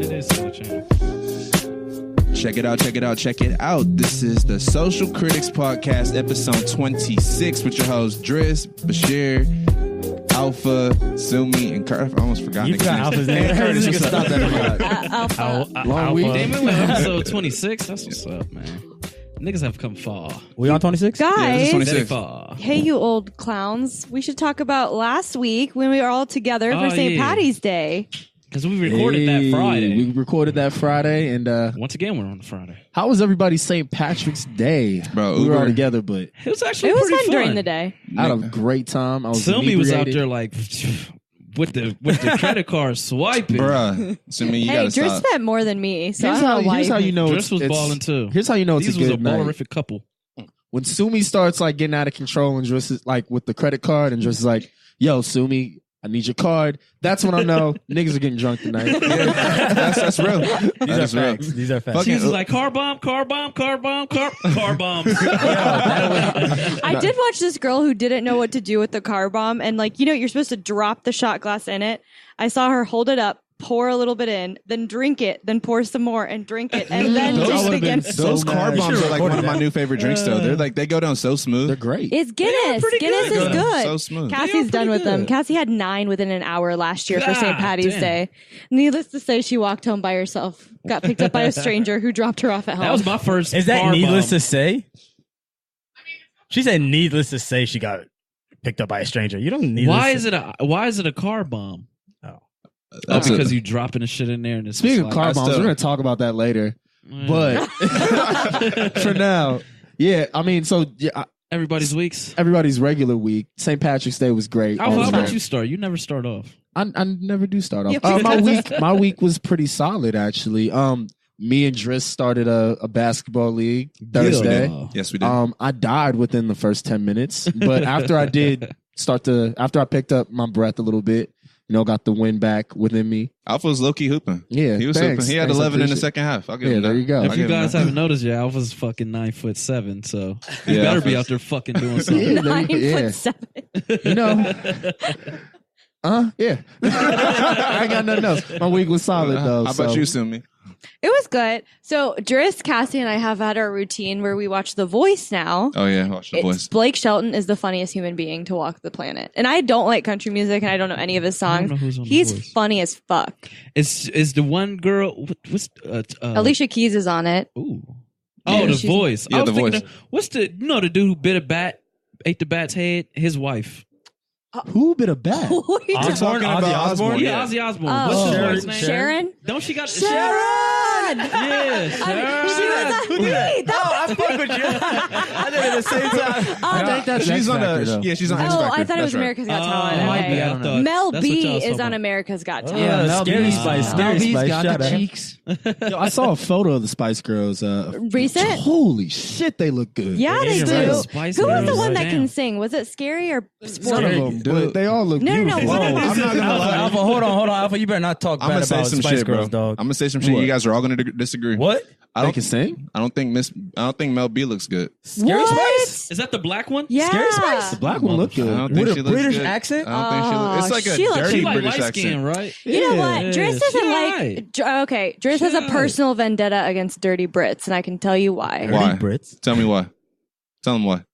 It is Sumie channel. Check it out, check it out, check it out. This is the Social Critics Podcast, episode 26 with your hosts, Driss, Bashir, Alpha, Sumie, and Curve. I almost forgot. You forgot Alpha's name. Curtis, you can stop that. Alpha. Long week. Damn it, we're on episode 26. That's what's up, man. Niggas have come far. We on 26? Yeah, Guys, this is Very 26. far. hey, you old clowns. We should talk about last week when we were all together for St. yeah. Patty's Day. Because we recorded that Friday. We recorded that Friday, and Once again, we're on Friday. how was everybody's St. Patrick's Day? Bro, we were all Uber. together, but It was actually It was pretty fun during the day. I had a great time. I was Sumie was out inebriated. there like with the credit card swiping. Bruh, Sumie, you Hey, gotta Driss stop. spent more than me, so Here's I don't know why. here's how you know Driss was balling too. Here's how you know it's These a was a good night. ballerific couple. When Sumie starts like getting out of control and Driss is like with the credit card, and Driss is like, "Yo, Sumie, I need your card." That's when I know niggas are getting drunk tonight. That's real. These That is are real. facts. These are facts. Fucking- She was like, car bomb, car bomb, car bomb, car bomb. I did watch this girl who didn't know what to do with the car bomb, and like, you know, you're supposed to drop the shot glass in it. I saw her hold it up, pour a little bit in, then drink it, then pour some more and drink it, and then Those drink it would've again. been so Those car mad. bombs are like one of my that. new favorite drinks, though. They're like, they go down so smooth. They're great. It's Guinness. pretty Guinness good. is good. So smooth. Cassie's done with them. Cassie had 9 within an hour last year for St. God Patty's damn. Day. Needless to say, she walked home by herself, got picked up by a stranger who dropped her off at home. That was my first. Is that car needless bomb. to say? She said needless to say she got picked up by a stranger. You don't need Why is it a car bomb? Oh. That's because it. you dropping the shit in there and it's Speaking just of car like, bombs, still- we're gonna talk about that later. But for now, yeah, I mean, so yeah, everybody's weeks. everybody's regular week. St. Patrick's Day was great. How Always about great. you start? You never start off. I never do start off. Yeah. My week was pretty solid actually. Me and Driss started a basketball league Thursday. Yes, we did. I died within the first 10 minutes, but after I did after I picked up my breath a little bit, you know, got the win back within me. Alpha was low-key hooping. Yeah, He was thanks. hooping. He had Thanks, I 11 in the appreciate it. second half. I'll give Yeah, him that. there you go. I'll If give you him guys that. haven't noticed yet, Alpha's fucking 9'7", so Yeah, you better be Alpha's- out there fucking doing something. Yeah, there you- 9'7". You know, yeah. I ain't got nothing else. My week was solid though. How about you, Sumie? It was good. So Driss, Cassie, and I have had our routine where we watch The Voice now. Oh, yeah. Watch the voice. Blake Shelton is the funniest human being to walk the planet. And I don't like country music and I don't know any of his I don't songs. know who's on The He's Voice. funny as fuck. Is the one girl? What's Alicia Keys is on it. Ooh. Yeah, Oh, The she's- Voice. Yeah, I was The thinking Voice. what's the the dude who ate the bat's head? His wife. Who bit a bat? Who are you We're talking talking Ozzy about Osbourne? Osbourne. Yeah, Ozzy Osbourne. Oh. What's his Sharon- wife's name? Sharon? Don't she got Sharon! Yeah, Sharon. She was a, wait, that was fuck with you. I did it at the same time. I think that's She's X on Factor, the. though. Yeah, she's on X Oh, Factor. I thought it was That's right. America's Got Oh, Talent. it might Okay. be. I thought- Mel that's what y'all B was is talking on about. America's Got Talent. Yeah, Mel Scary B. Spice. Mel Scary B's Spice. got Shut the up. cheeks. Yo, I saw a photo of the Spice Girls. Recent? Holy shit, they look good. Yeah, they Asian do. Girls. Spice Who was the Girls. one that Damn. can sing? Was it Scary or None Sporty? of them do. But they all look No, no, beautiful. one of them- I'm not gonna Alpha, lie. Alpha, hold on, Alpha. You better not talk I'm bad gonna say about some Spice shit, bro. Girls, dog. I'm gonna say some shit. What? You guys are all gonna disagree. What? I They don't can sing? I don't think Mel B looks good. Scary What? Spice? Is that the black one? Yeah. Scary Spice? The black one look I good. don't think With she a looks British good. accent? I don't think she looks. It's like a she looks- dirty She like British light accent. skin, right? You know what? Yeah. Driss She doesn't alright. like. Okay, Driss has a alright. personal vendetta against dirty Brits, and I can tell you why. Why? Brits. Tell me why. Tell him why.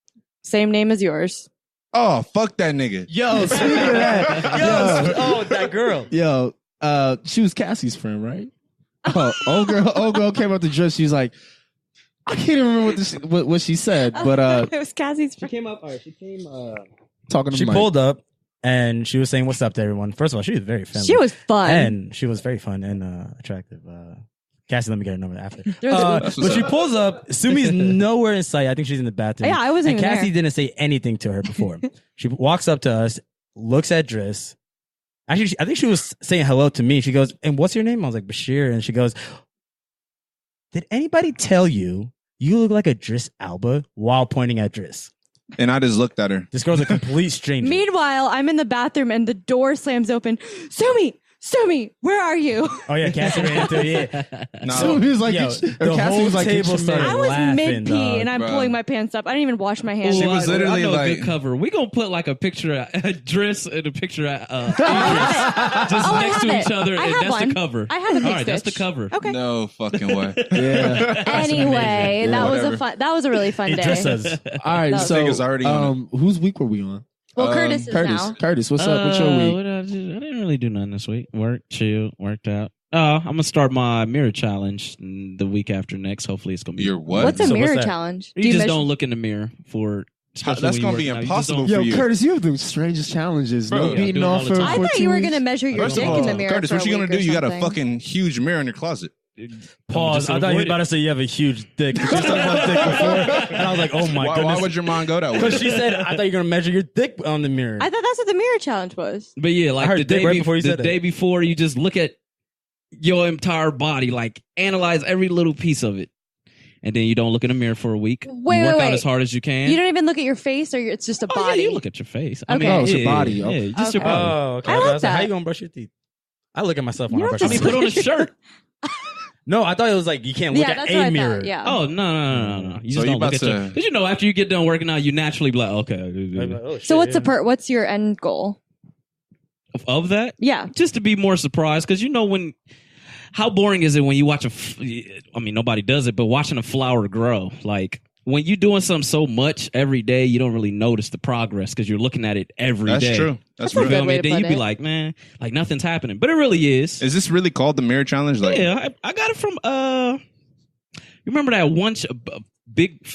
Same name as yours. Oh, fuck that nigga. Yo, speaking of that, Oh, that girl. yo, she was Cassie's friend, right? Oh, old girl came up to Driss. She was like, I can't even remember what she said, but It was Cassie's friend. came up. All right, she came. talking to She Mike. pulled up and she was saying, "What's up to everyone?" First of all, she was very feminine. She was fun. and she was very fun and attractive. Cassie, let me get her number after. There was a- That's But what's she up. pulls up. Sumi's nowhere in sight. I think she's in the bathroom. Yeah, I wasn't And even Cassie there. didn't say anything to her before. She walks up to us, looks at Driss. Actually, I think she was saying hello to me. She goes, "And what's your name?" I was like, "Bashir." And she goes, "Did anybody tell you you look like a Driss Alba?" While pointing at Driss. And I just looked at her. This girl's a complete stranger. Meanwhile, I'm in the bathroom and the door slams open. Sumie! Sumie, where are you? Oh yeah, Cassie ran into it. Yeah. No. So he was like, Yo, or the Cassie whole was like, table "Get your started man." I was laughing, mid pee dog. and I'm Bro. pulling my pants up. I didn't even wash my hands. She was literally I know a like- good cover. We gonna put like a picture of Driss and a picture of Idris I just have next to it. each other, I and have that's one. the cover. I have a All right, that's the stitch. cover. Okay. No fucking way. Yeah. Anyway, that was whatever. a fun. That was a really fun It day. just says All right, That so nigga's already on whose week were we on? Well, Curtis is Curtis. now. Curtis, what's up? What's your week? What did I do? I didn't really do nothing this week. Worked, chill, worked out. I'm gonna start my mirror challenge the week after next. Hopefully, it's gonna be. You're what? What's a So what's mirror that? challenge? You just measure- don't look in the mirror for. especially That's when gonna you be work out. You just impossible don't- for Yo, you. Curtis, you have the strangest challenges. Bro, No yeah, beating do it all off the for time. I 14 thought you were weeks. gonna measure your First of dick all, in the mirror. Curtis, for what a you gonna week do? or You got a something. fucking huge mirror in your closet. pause. Just I thought you avoid were it. about to say you have a huge dick. You talked about dick before, and I was like, oh my Why goodness. would your mind go that way? Because she said, I thought you were gonna measure your dick on the mirror. I thought that's what the mirror challenge was. But yeah, I like heard the dick day, right before you said the that. day before, you just look at your entire body, like analyze every little piece of it, and then you don't look in the mirror for a week. Wait, you work wait, out wait. as hard as you can. You don't even look at your face, or it's just a Oh, body. yeah, you look at your face. Okay. Oh, it's your yeah, body. Yeah, Okay. just your Okay. body. Oh, okay. I I like was like, how that. you gonna brush your teeth? I look at myself when You I don't brush I my mean, teeth. put on a shirt. No, I thought it was like you can't look Yeah, at that's what I a mirror. thought. Yeah. Oh no! You So just you don't look about at your. to- Because after you get done working out, you naturally be like, okay. Like, oh, shit, So what's yeah. what's your end goal? Of that, Yeah. just to be more surprised, because when. How boring is it when you watch I mean, nobody does it, but watching a flower grow, like. When you're doing something so much every day, you don't really notice the progress because you're looking at it every day. That's true. That's That's a real. good Feel me? way to Then put you'd be it. like, man, like nothing's happening, but it really is. Is this really called the mirror challenge? Like, Yeah, I got it from you remember that one big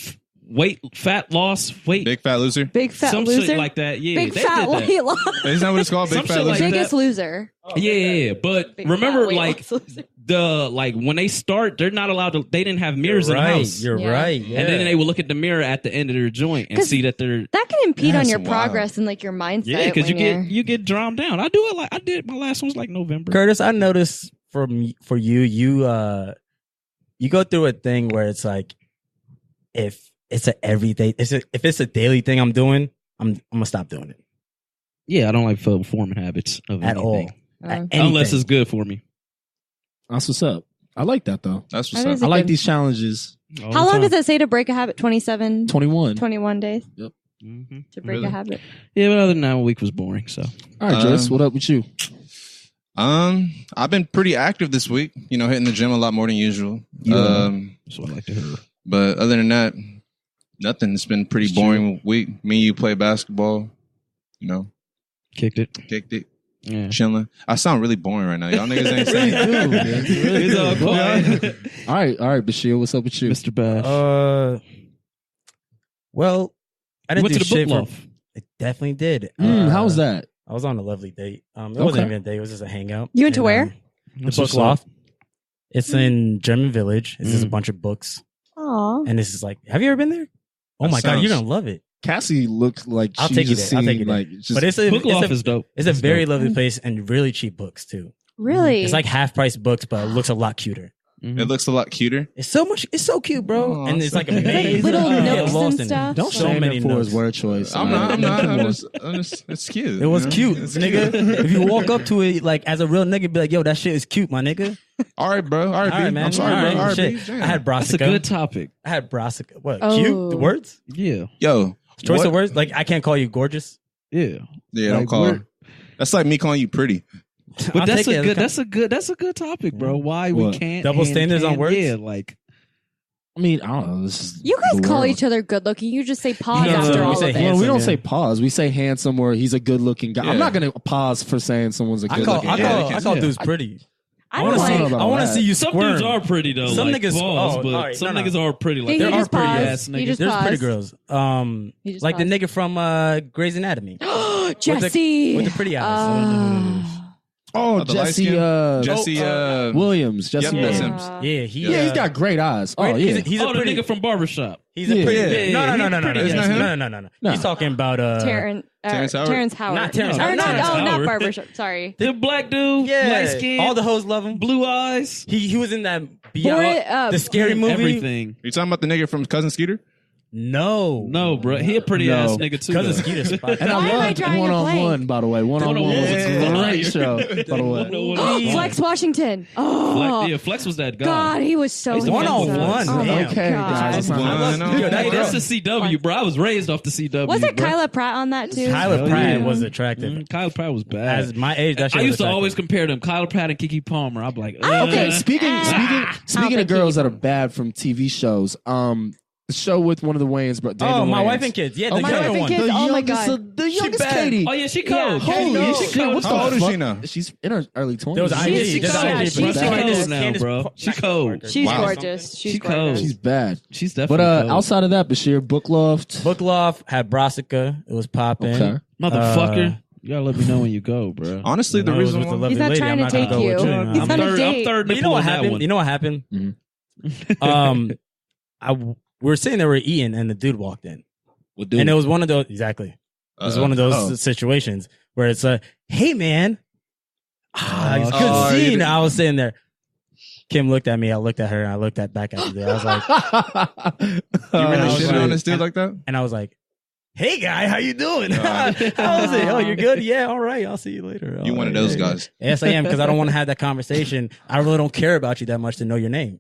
fat loss weight, big fat loser? Big fat some loser. shit like that. Yeah, Big they fat did that. weight loss. Isn't that what it's called? Big Some fat shit like loser? that. Biggest loser. Yeah. But Big remember, fat weight like loss loser. when they start, they're not allowed to. They didn't have mirrors in the right. house, You're Yeah. right. Yeah. and then they would look at the mirror at the end of their joint and 'Cause see that they're. That can impede on That's your wild. progress and like your mindset. Yeah, because when you get drowned down. I do it like I did. My last one was like November. Curtis, I noticed for you, you go through a thing where it's like, if it's a everyday, if it's a daily thing I'm doing, I'm gonna stop doing it Yeah, I don't like forming habits of at all. anything. At unless anything. it's good for me. That's what's up. I like that though. That's what's That up. is I a like good- these challenges. How long does it say to break a habit? 27, 21. 21 days Mm-hmm. to break Really? a habit. Yeah, but other than that, my week was boring. So All right, Driss, what up with you? I've been pretty active this week. Hitting the gym a lot more than usual. Yeah. that's what I like to hear. But other than that, nothing. It's been a pretty boring week. Me and you play basketball. Kicked it. Kicked it, Yeah. chilling. I sound really boring right now. Y'all niggas ain't saying It's all quiet. All right, Bashir, what's up with you? Mr. Bash. Well, I didn't Went do to the shit book for. loft. I definitely did. How's that? I was on a lovely date. It Okay. wasn't even a date. It was just a hangout. You went to And, where? The That's book what's up. loft. It's in German Village. It's just a Mm. bunch of books, Aw. and this is like, have you ever been there? Oh That my god, you're sounds- gonna love it. Cassie looks like I'll she take you just there. I'll seen, take you there. like just, But it's a Book loft it's is dope. a very dope. lovely place and really cheap books too. Really? It's like half price books, but it looks a lot cuter. it looks a lot cuter. It's so cute, bro. Aw, and it's like so- amazing. Little You get nooks lost and in it. stuff. don't so shame many him for his nooks. word choice. I'm not. Come on. I'm just. It's cute. It was cute, It's nigga. If you walk up to it like as a real nigga, be like, "Yo, that shit is cute, my nigga." All right, bro. All right, All right, B. man. I'm sorry, All bro. right, All right, shit. B. Damn. I had That's a brassica. good topic. I had brassica. What? Oh. Cute? The words? Yeah. Yo, Choice what- of words? Like I can't call you gorgeous. Yeah. Yeah, don't Like, call we're- her. That's like me calling you pretty. But I'll that's take it a as good. com- That's a good topic, bro. Why What? we can't Double standards on words? Yeah, like I mean, I don't know. This is You guys the call world. each other good looking. You just say pause No, no, after no, we all say of Well, it. handsome, we don't yeah. say pause. We say handsome or he's a good looking guy. Yeah. I'm not gonna pause for saying someone's a I good call looking I guy. call Yeah, I call yeah. dudes pretty. I want don't to see. like. about I want to that. see you some squirm. dudes are pretty though. Some like, niggas- balls, oh, but all right, some no, no. niggas are pretty. Like He there are just pretty paused. ass He niggas. just There's pretty paused. girls. He just Like the paused. nigga from Grey's Anatomy. Jesse with the pretty eyes. Oh, the light Jesse skin? Jesse. Williams. Jesse Yep, that's Williams. him. Yeah, he. Yeah, he's got great eyes. Oh, yeah. He's Oh, a the pretty. nigga from Barbershop. He's a Yeah. pretty. Yeah, no, no, no, he's no, no, pretty. no, Isn't that him? no, no, no, no. No. He's talking about Terrence Howard? Terrence Howard. Not Terrence Or Howard. not, Terrence oh, not Howard. Barbershop. Sorry. The black dude, Yeah, light skin, all the hoes love him. blue eyes, He was in that Boy, the scary movie. everything. You talking about the nigga from Cousin Skeeter? No, bro. He a pretty ass nigga too. Because of though. Skeeter spot. And Why am I I drawing love a blank? one-on-one, by the way. One-on-one was a great show, by the way. Flex Washington. Oh, Yeah, Flex was that guy. God, he was so handsome. One-on-one. Oh, Damn. Okay, God. guys. Hey, that's the CW, bro. I was raised off the CW. Wasn't bro. Kyla Pratt on that too? Tyler Hell Pratt yeah. was attractive. Kyla Pratt was bad. As my age, that shit I was used to attractive. always compare them, Kyla Pratt and Keke Palmer. I'm like, Okay, speaking think of girls he- that are bad from TV shows, the show with one of the Wayans, bro. Oh, My Wife and Kids. Yeah, the My younger Wife and one. Kids. Oh, my youngest, God. the youngest bad. Katie. Oh yeah, she Yeah. cold. Holy Yeah, shit! she cold. What's How the old is fuck? she now? She's in her early 20s. There was IG. She's Just cold. IG, She's but She's that's cold Candace- now, Candace bro. Parker. She cold. She's Wow. gorgeous. She's She gorgeous. cold. She's bad. She's definitely But cold. outside of that, Bashir, Book Loft. Bookloft had Brassica. It was popping. Okay. Motherfucker. You gotta let me know when you go, bro. Honestly, the No, it was reason with the why lovely He's not lady. trying I'm to not gonna take go you. with you. He's I'm on a third. date. I'm third. But you know nipple what on that happened? one. You know what happened? We were sitting there, we're eating, and the dude walked in, and it was one of those exactly. It was one of those situations where it's hey man, it's good Oh, you scene. didn't- I was sitting there. Kim looked at me. I looked at her, and I looked back at her. I was like, you really I was shitted like- on this dude like that? and I was like, "Hey guy, how you doing? How was it? Oh, you're good. Yeah, all right. I'll see you later." You All one of right, those yeah, guys. yeah. Yes, I am, because I don't want to have that conversation. I really don't care about you that much to know your name.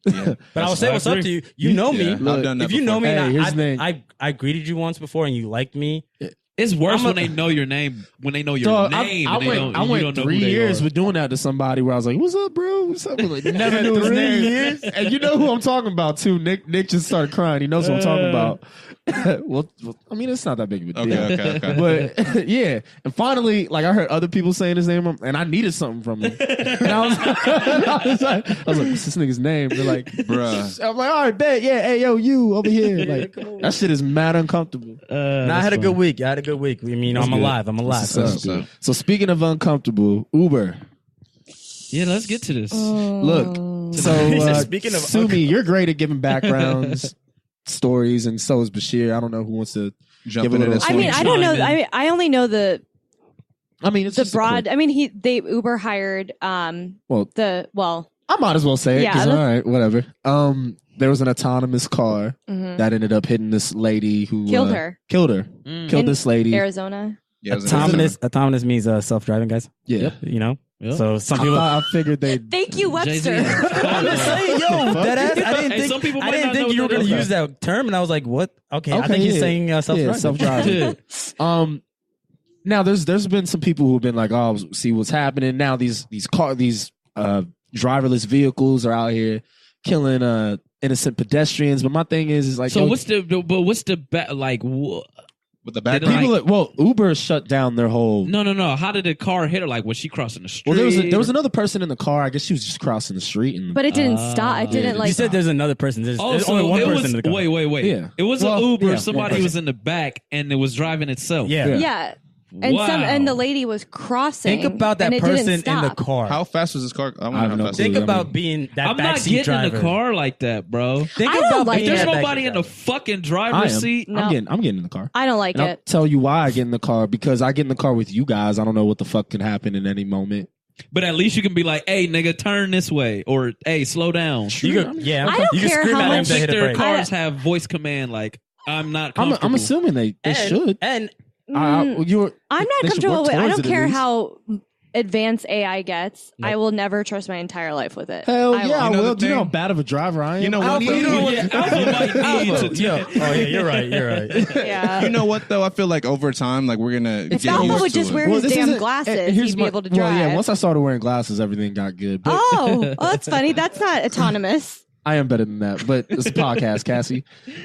Yeah. But I will say what's up to you. You know me. Yeah, I've done that If you know me, Hey, and here's the thing. I greeted you once before, and you liked me. It's worse I'm a- when they know your name. When they know your Dog, name, I and they went, don't, I you went don't know 3 who they years are. with doing that to somebody where I was like, "What's up, bro? What's up?" Like, never knew his 3 name. years? And you know who I'm talking about too. Nick just started crying. He knows what I'm talking about. well, I mean, it's not that big of a deal. Okay. But yeah, and finally, like I heard other people saying his name, and I needed something from him. And I was like, "What's this nigga's name?" They're like, Bruh. I'm like, "All right, bet, yeah, hey, yo, you over here." Like that shit is mad uncomfortable. I had a good week. I had a good week. I mean, I'm good. alive. I'm alive. That's So- good. So speaking of uncomfortable, Uber. Yeah, let's get to this. Look, so Speaking of Sumie, you're great at giving backgrounds, stories, and so is Bashir. I don't know who wants to Jump give a into little. this I mean, I don't know. I only know the it's just a broad. quick- I mean, they Uber hired Well, well I might as well say it. Yeah, 'Cause, that's- all right, whatever. There was an autonomous car that ended up hitting this lady who killed her Killed her. Mm. Killed In this lady. Arizona. Yeah, it was in Autonomous means self-driving, guys. Yeah. You know. Yep. So some I people. thought I figured they. Thank you, Jay-Z. Webster. I'm just saying, yo, that ass. I didn't Hey, think. some people I might didn't not think know you were what that going to is. use that term, and I was like, "What? Okay, I Okay, think he's yeah. saying self-driving." Yeah, self-driving. Now there's been some people who've been like, "Oh, see what's happening now." These driverless vehicles are out here killing innocent pedestrians. But my thing is like, So yo, what's the like? with the Did background. it Uber shut down their whole. No. How did the car hit her? Like, was she crossing the street? Well, there was another person in the car. I guess she was just crossing the street, and But it didn't stop. It didn't yeah. like. You said there's another person. There's Oh, so only one it person was, in the car. Wait. Yeah. It was Well, an Uber. yeah, one Somebody person. was in the back and it was driving itself. Yeah. yeah. And Wow. and the lady was crossing. Think about that and it didn't person in the stop. car. How fast was this car? I I have wonder no how fast. clue. Think I mean, about being that I'm not backseat getting driver. in the car like that, bro. Think I don't about like being it. There's that nobody backseat in the driver. fucking I driver's am. seat. No. I'm getting in the car. I don't like And I'll it. tell you why I get in the car, because I get in the car with you guys. I don't know what the fuck can happen in any moment. But at least you can be like, "Hey, nigga, turn this way," or "Hey, slow down." You could, yeah, I don't you can care scream how at I him don't to think hit a their brake. cars have voice command. Like, I'm not comfortable. I'm assuming they should. And I'm they not should comfortable work with. I towards don't it at care least. how advanced AI gets. I will never trust my entire life with it. Hell I yeah, I won't. You know will. the Do you know how thing? bad of a driver I am? You know what? Alpha, You know what? Alpha might need to yeah. Oh yeah, you're right. You're right. Yeah. You know what though? I feel like over time, like we're gonna If get Alpha used would to just it. wear his this damn isn't- glasses, here's he'd be able to Well, drive. yeah, once I started wearing glasses, everything got good. But Oh, that's funny. That's not autonomous. I am better than that. But it's a podcast, Cassie.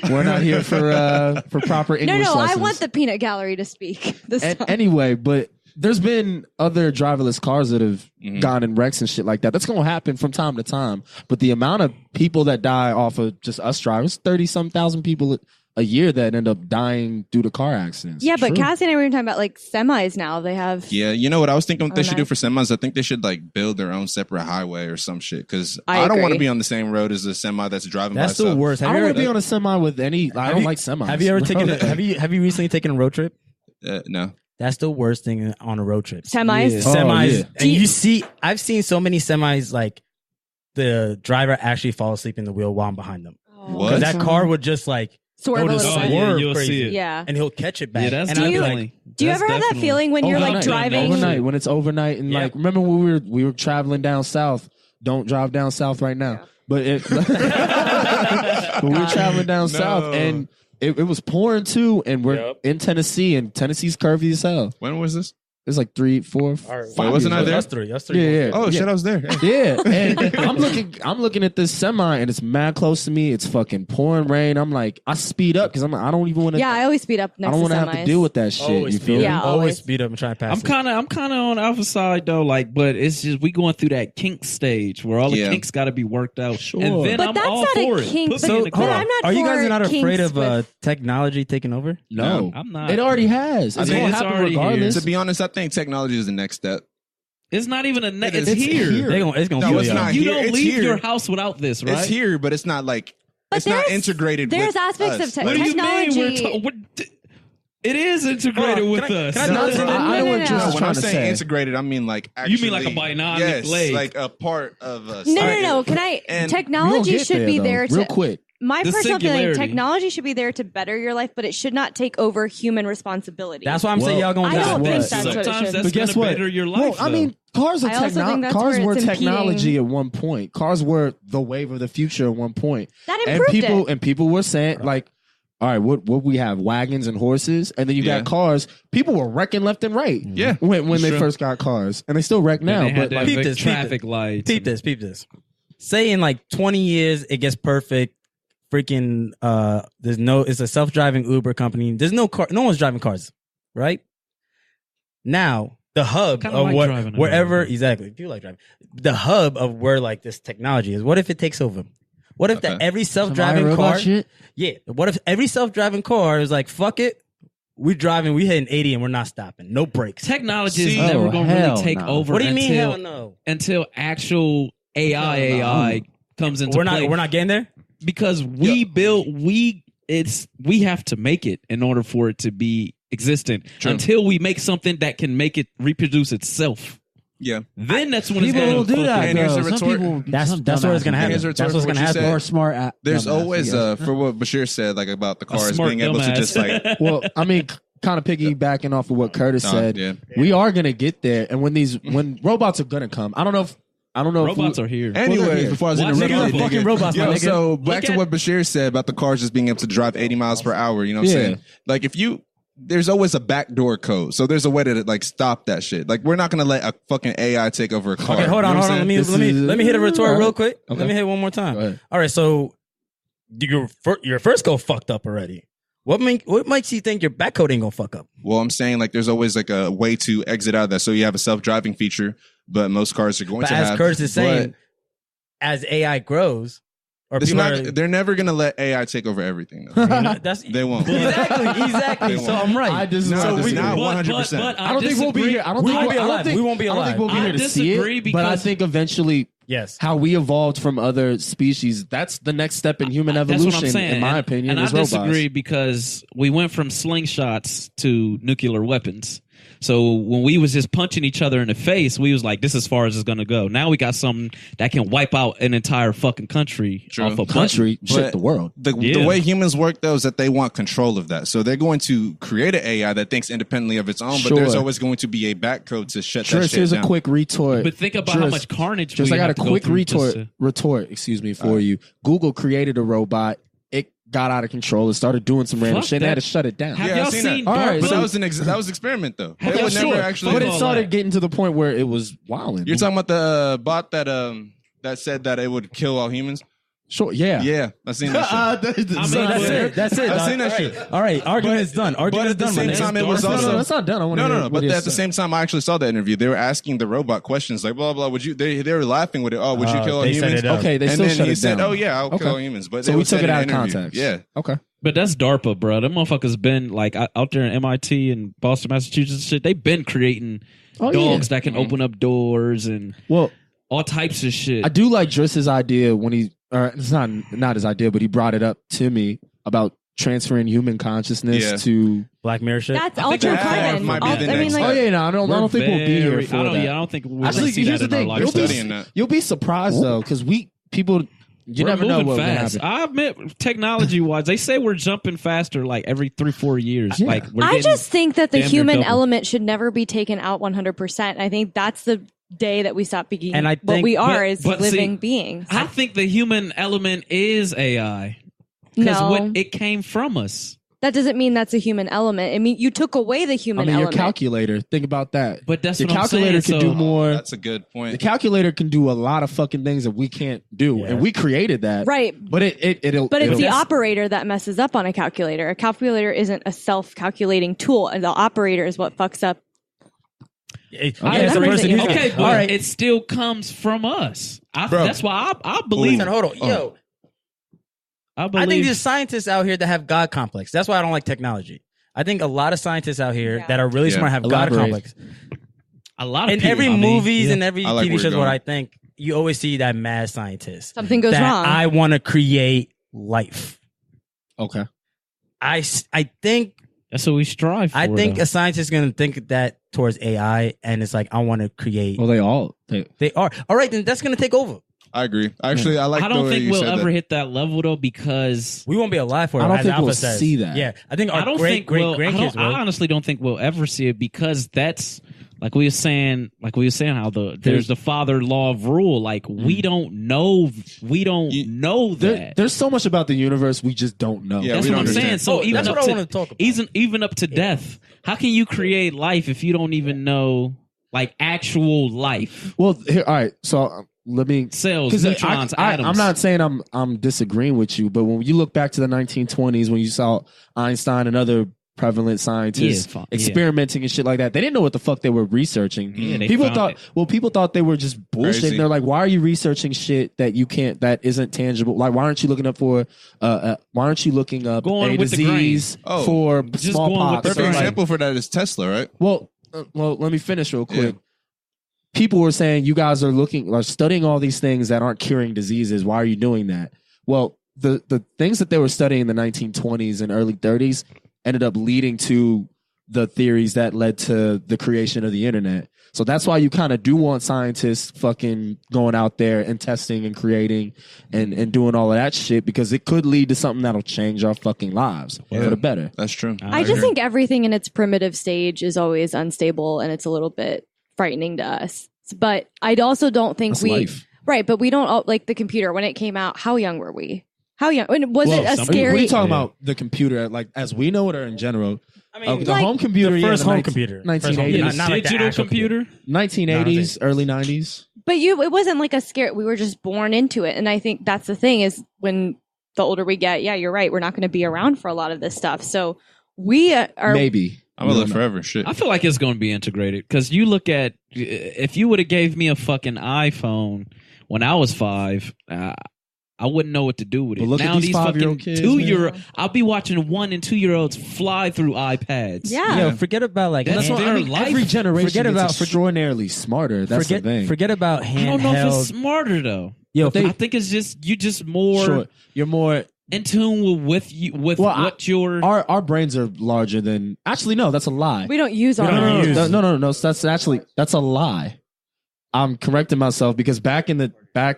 We're not here for proper English No, lessons. I want the peanut gallery to speak this time. Anyway, but there's been other driverless cars that have Mm-hmm. gone in wrecks and shit like that. That's going to happen from time to time. But the amount of people that die off of just us drivers, 30-some thousand people a year that end up dying due to car accidents. Yeah, but True. Cassie and I were talking about like semis now. They have. Yeah, you know what I was thinking what they Oh, should do nice. for semis? I think they should like build their own separate highway or some shit. Because I I don't want to agree. be on the same road as a semi that's driving That's by the itself. worst. I Have don't you want to be ever? on a semi with any. I don't like semis. Have you ever taken? Have you recently taken a road trip? No. That's the worst thing on a road trip. Semis? Yeah. Semis, yeah. and you see, I've seen so many semis like the driver actually fall asleep in the wheel while I'm behind them What? because that car would just like swerve a Notice little Oh, bit. yeah, Swerve you'll crazy. see it. Yeah. and he'll catch it back. Yeah, that's and I'd be definitely. like, Do you that's ever have that definitely- feeling when you're like Overnight. driving? Overnight, when it's overnight, and Yeah. like, remember when we were traveling down south? Don't drive down south right now. But but we were traveling down south, and it was pouring too, and we're in Tennessee, and Tennessee's curvy as hell. When was this? It's like 3, 4, 5 Wait, wasn't I years there? ago. Us three. Yeah, yeah. Oh shit, I was there. Yeah, and I'm looking at this semi, and it's mad close to me. It's fucking pouring rain. I'm like, I speed up because I don't even want to. Yeah, I always speed up I next don't to want to semis. have to deal with that shit. Always You speed feel up. me? Yeah, Always always. speed up and try and pass. I'm kind of on the alpha side though, like, but it's just we going through that kink stage where all the Yeah. kinks got to be worked out, Sure. and then But I'm that's all not a for it. kink, Put but- me in So the but car. I'm not Are you guys for not afraid kinks of with- technology taking over? No, I'm not. It already has. I It's think gonna it's happen already here. regardless. To be honest, I think technology is the next step. It's not even a net. It It's is. here. It's gonna No, kill it's y'all. not. You here. don't It's leave here. your house without this, right? It's here, but it's not like But it's not there's- integrated. There's with aspects us. of What do you technology. mean? It is integrated with Can I- us. can I No, not- I know what no, Driss no. is when trying I'm to saying say. integrated, I mean like actually. You mean like a bionic yes, leg. like a part of us. No. Can I? And Technology We'll get should be though, there to. real quick. My The personal feeling: singularity. technology should be there to better your life, but it should not take over human responsibility. That's why I'm saying Well, y'all going I down. don't think what? that's what it Sometimes should. that's But guess gonna what? better your life. Well, I though. mean, cars are I also think that's where were it's technology impeding. at one point. Cars were the wave of the future at one point. That And improved it. people were saying like, all right, what we have wagons and horses, and then you Yeah. got cars. People were wrecking left and right. Yeah, when they true. first got cars, and they still wreck Then now. they had But to like, Peep have this, peep traffic lights. Peep this. Say in like 20 years it gets perfect. Freaking it's a self-driving Uber company. There's no car, no one's driving cars, right? Now the hub Kinda of like what driving an wherever Uber. exactly if you like driving, the hub of where like this technology is. What if it takes over? What if Okay. every some self-driving iRobot car? shit? Yeah. What if every self-driving car is like, fuck it, we driving, we hitting 80 and we're not stopping, no brakes. Technology is See- never Oh, going to hell really take no. over What do you mean? until, Hell no. until actual AI comes into We're play. not getting there. Because we have to make it in order for it to be existent. True. Until we make something that can make it reproduce itself. Yeah. Then that's when it's People going will to do that. And here's though. the Some retort. people, That's some what's dumbasses gonna happen. Here's a That's retort what's for gonna what you happen. said. Or smart. There's dumbasses, always yes. for what Bashir said, like about the a cars smart being able to dumbass. just like Well, I mean, kind of piggybacking off of what Curtis said. yeah. We are gonna get there, and when robots are gonna come, I don't know. robots if are here. Anyways, before I was Watch interrupted, the nigga. fucking robots, my Yo, nigga. so back Look to at- what Bashir said about the cars just being able to drive 80 miles per hour. You know what I'm Yeah. saying? Like there's always a backdoor code, so there's a way to like stop that shit. Like we're not gonna let a fucking AI take over a car. Okay, hold You on, know what hold I'm on. saying? Let me hit a retort real quick. Okay. Let me hit it one more time. Go ahead. All right, so your first go fucked up already. What makes you think your back code ain't gonna fuck up? Well, I'm saying like there's always like a way to exit out of that. So you have a self-driving feature, but most cars are going But to as have. Curtis is saying, but as AI grows, or it's people not, they're never gonna let AI take over everything. Though. that's They won't. exactly. They So won't. I'm right. I disagree. No, So it's we- not But- 100%. but I don't think we'll be here. I don't We think won't be I don't alive. think- We won't be I don't think we'll be alive. here to I see disagree it. But I because- think eventually, Yes. how we evolved from other species, that's the next step in human That's evolution. what I'm saying. In my And- opinion, and I is robots. disagree because we went from slingshots to nuclear weapons. So when we was just punching each other in the face, we was like, "This is as far as it's gonna go." Now we got something that can wipe out an entire fucking country True. off a Country, But- shit, the world. The Yeah. way humans work, though, is that they want control of that. So they're going to create an AI that thinks independently of its own, but there's Sure. always going to be a backcode to shut that Driss, shit here's down. a quick retort. But think about how Driss, much carnage. Just we I got have a to go quick through just retort. For you. Google created a robot. It got out of control and started doing some random Fuck shit. They had that. to shut it down. Have Yeah, y'all I've seen seen? that. All right, But so- that was that was experiment though. Have They y'all would never sure? actually. But it all started that. getting to the point where it was wilding. You're talking about the bot that said that it would kill all humans. Sure, yeah. Yeah, I've seen that shit. That's it. I've dog. seen that All shit. right. All right. Argument is done. Argument But is at the done. my same nigga. time, it was No, also that's not done. I wanna No, hear but what he at the said. same time, I actually saw that interview. They were asking the robot questions like blah blah. Would you? They were laughing with it. Oh, would you kill all they set humans? it up. Okay, they And still then shut he it said, down. "Oh yeah, I'll Okay. kill all humans." But So it we was took said it in out an of interview. context. Yeah, Okay. But that's DARPA, bro. Them motherfuckers been like out there in MIT and Boston, Massachusetts, and shit. They've been creating dogs that can open up doors and Well, all types of shit. I do like Driss's idea when it's not his idea, but he brought it up to me about transferring human consciousness Yeah. to. Black Mirror shit. That's I think ultra that carbon. might be the I mean, next like, Oh yeah, no, I don't think we'll be here for I don't that. think we're Actually, gonna see here's that the in our thing. We're lifetime. studying that. You'll be surprised though, because people You We're never know moving what will fast. happen. I admit, technology-wise, they say we're jumping faster like every 3-4 years. Yeah. Like we're I getting just think that the damn near human double. element should never be taken out 100%. I think that's the day that we stop being And I what think- we are but- as but see, living beings. I think the human element is AI because No, it came from us. that doesn't mean that's a human element. I mean, you took away the I human mean, your element. calculator. Think about that. But that's Your what I'm calculator saying. can So do more. That's a good The point. calculator can do a lot of fucking things that we can't do, Yeah. and we created that. Right. But it'll. But it's it'll- the operator that messes up on a calculator. A calculator isn't a self-calculating tool, and the operator is what fucks up. It's the everything. person who's okay, but all right. it still comes from us. Bro. That's why I believe. Listen, hold on. Yo, I I believe. think there's scientists out here that have God complex. That's why I don't like technology. I think a lot of scientists out here Yeah. that are really Yeah. smart have God Elaborate. complex. a lot of In people, every I mean, movies yeah. and every I like TV where shows, you're what going. I think you always see that mad scientist Something goes that wrong. I want to create life. Okay. I think That's what we strive for. I think though. a scientist is going to think that towards AI, and it's like I want to create. Well, They are all right. Then that's going to take over. I agree. Actually, I like I the don't way think you we'll said ever that. hit that level though because We won't be alive for it. I don't as think Alpha we'll says. see that. Yeah, I think our I don't great think great we'll. grandkids I will. honestly don't think we'll ever see it because that's like we were saying how there's the father law of rule. Like we don't know that. There's so much about the universe we just don't know. Yeah, That's we what don't I'm saying. understand. So even that's up what I to want to talk about. even up to death, how can you create life if you don't even know like actual life? Well, here, all right. So let me. Cells, 'Cause neutrons, atoms. I'm not saying I'm disagreeing with you, but when you look back to the 1920s, when you saw Einstein and other prevalent scientists Yeah. experimenting and shit like that, they didn't know what the fuck they were researching. Yeah, they people found thought, it. people thought they were just bullshit. Crazy. And they're like, why are you researching shit that you can't, that isn't tangible? Like, why aren't you looking up for, why aren't you looking up Going a with the grain. disease Oh, for just smallpox? going with the Perfect Right. example for that is Tesla, right? Well, let me finish real quick. People were saying you guys are studying all these things that aren't curing diseases. Why are you doing that? Well, the things that they were studying in the 1920s and early 30s ended up leading to the theories that led to the creation of the internet. So that's why you kind of do want scientists fucking going out there and testing and creating and doing all of that shit, because it could lead to something that'll change our fucking lives for the better. That's true. I just think everything in its primitive stage is always unstable, and it's a little bit frightening to us. But I also don't think That's we life. right. But we don't like the computer when it came out. How young were we? How young? Was it a some What are scary? you talking about? The computer, like as we know it, or in general? I mean, The like, home computer, the first yeah, home computer. First home 1980s, Yeah, Not like the digital actual computer. 1980s, early 90s. But it wasn't like a scare. We were just born into it, and I think that's the thing is when the older we get, yeah, you're right. We're not going to be around for a lot of this stuff. So we are Maybe. I'm gonna live forever. Shit. I feel like it's going to be integrated because you look at if you would have gave me a fucking iPhone when I was 5, I wouldn't know what to do with it. But look at now these 5-year-old fucking kids, 2-year, I'll be watching 1 and 2-year-olds fly through iPads. Yeah. Yo, forget about like That's hand- what I mean, Every generation forget is about- extraordinarily smarter. That's forget the thing. forget about I don't know if it's handheld. smarter though. Yo, But they- I think it's just you just more Sure. You're more. in tune with what your Our brains are larger than. Actually, no, that's a lie. we don't use our don't brains. use- No. That's a lie. I'm correcting myself because back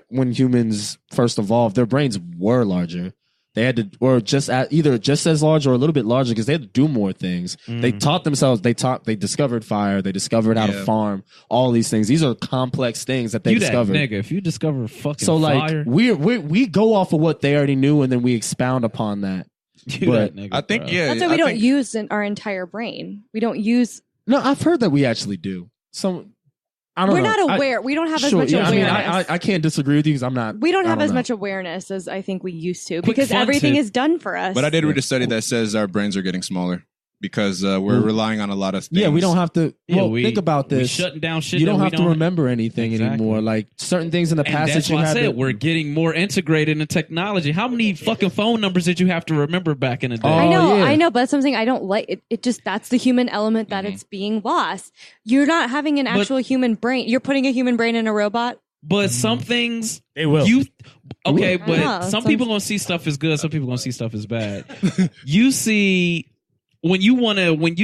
when humans first evolved, their brains were larger. They had to, or either just as large or a little bit larger because they had to do more things. They taught themselves. They discovered fire. They discovered how to farm. All these things. These are complex things that they you discovered. that nigga. If you discover fucking So like fire, we go off of what they already knew and then we expound upon that. you but that nigga. I think bro. yeah. That's why we I don't think- use our entire brain. We don't use. No, I've heard that we actually do. I don't We're know. not aware. We don't have as Sure, much yeah, I mean, awareness. I can't disagree with you because I'm not. We don't I have as know. much awareness as I think we used to Quick because fun everything tip. is done for us. But I did read a study that says our brains are getting smaller because we're relying on a lot of things. Yeah, we don't have to. Yeah, Well, think about we this. shutting down shit. You don't that have we to remember anything Exactly. anymore. Like certain things in the And past that's that you why I had said to. we're getting more integrated in technology. How many fucking phone numbers did you have to remember back in the day? Oh, yeah. I know, but that's something I don't like. It just that's the human element that it's being lost. You're not having an actual human brain. You're putting a human brain in a robot. But some things They will. okay, I but know, some some- people gonna see stuff as good. Some people gonna see stuff as bad. You see, when you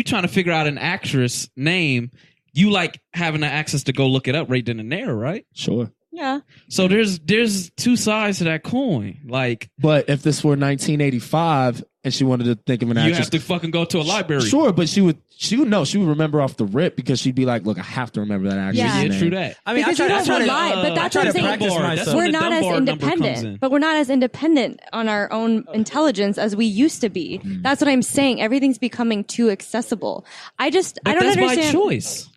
trying to figure out an actress name, you like having the access to go look it up right then and there, right? Sure. Yeah. So there's two sides to that coin. Like, But if this were 1985 and she wanted to think of an you actress, have to fucking go to a library. sure, but she would remember off the rip because she'd be like, look, I have to remember that actress. Yeah. Yeah, true that. I mean, Because you don't rely, but that's what I'm saying. practice myself. We're when the not as Dunbar number comes in. independent, but we're not as independent on our own intelligence as we used to be. Mm. That's what I'm saying. Everything's becoming too accessible. I don't That's understand. by choice.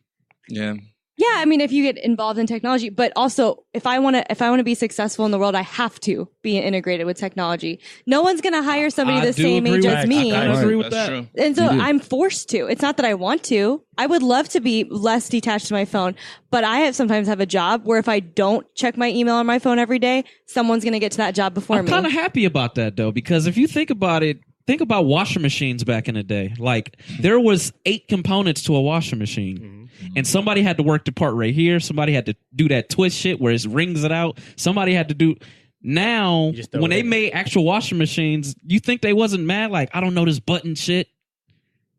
Yeah. Yeah, I mean, if you get involved in technology, but also if I want to be successful in the world, I have to be integrated with technology. No one's going to hire somebody I the do same agree age with- as me. I agree with That's that. true. And so You do. I'm forced to. It's not that I want to. I would love to be less detached to my phone, but I sometimes have a job where if I don't check my email on my phone every day, someone's going to get to that job before I'm me. kind of happy about that though, because if you think about it, think about washing machines back in the day. Like there was 8 components to a washing machine. And somebody had to work the part right here. Somebody had to do that twist shit where it rings it out. Somebody had to do. Now, just throw when it they in. made actual washing machines, you think they wasn't mad? Like, I don't know this button shit.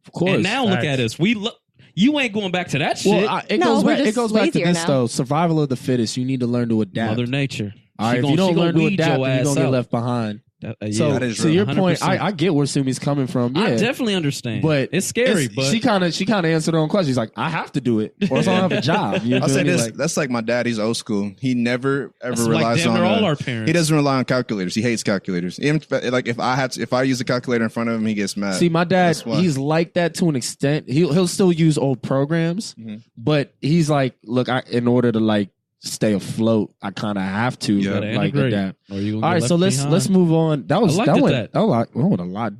Of course. And now look Facts. at us. We look. You ain't going back to that shit. Well, it No, goes we're back. It just goes back to lazier this now. though. Survival of the fittest. You need to learn to adapt. Mother Nature. All right, She if gon- you don't she gon' learn to weed adapt, your then you're ass gonna get out. left behind. Yeah, that is to real. your point, 100%. I get where Sumi's coming from. Yeah, I definitely understand. but it's scary. But she kind of answered her own question. She's like, I have to do it, or else I don't have a job. You I'll feel say me? this: Like, that's like my daddy's old school. He never ever That's like relies damn on. near all our parents. He doesn't rely on calculators. He hates calculators. Even like if I use a calculator in front of him, he gets mad. see, my dad, That's why. he's like that to an extent. He'll still use old programs, but he's like, look, in order to like stay afloat, I kind of have to Yeah. Gotta like integrate. adapt. Or you gonna All get right, so left let's behind. move on. That was I that liked went that. a lot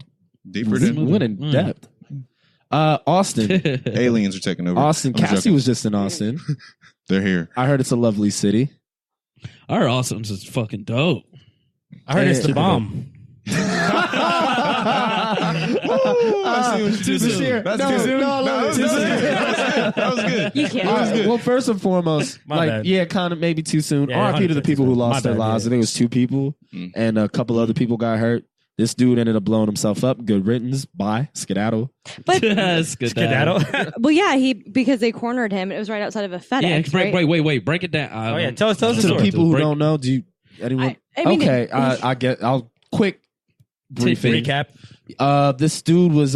deeper we than went in depth. Austin, aliens are taking over. Austin, I'm Cassie joking. was just in Austin. They're here. I heard it's a lovely city. Our awesomes is fucking dope. I heard it's the Typical. bomb. I see what you did there. That's No, good. no, that was good. That was good. You can't. All right, well, first and foremost, My like, bad. yeah, kind of maybe too soon. Yeah, RIP to the 100% people who too soon. lost My their bad, lives. yeah. I think it was 2 people, and a couple other people got hurt. This dude ended up blowing himself up. Good riddance. Bye. Skedaddle. But That's good. Skedaddle. well, yeah, because they cornered him. It was right outside of a FedEx. Yeah, right? wait. Break it down. Oh yeah, tell us the To the story. people who Break- don't know, anyone? I mean, Okay, I get. I'll quick briefing. Recap. This dude was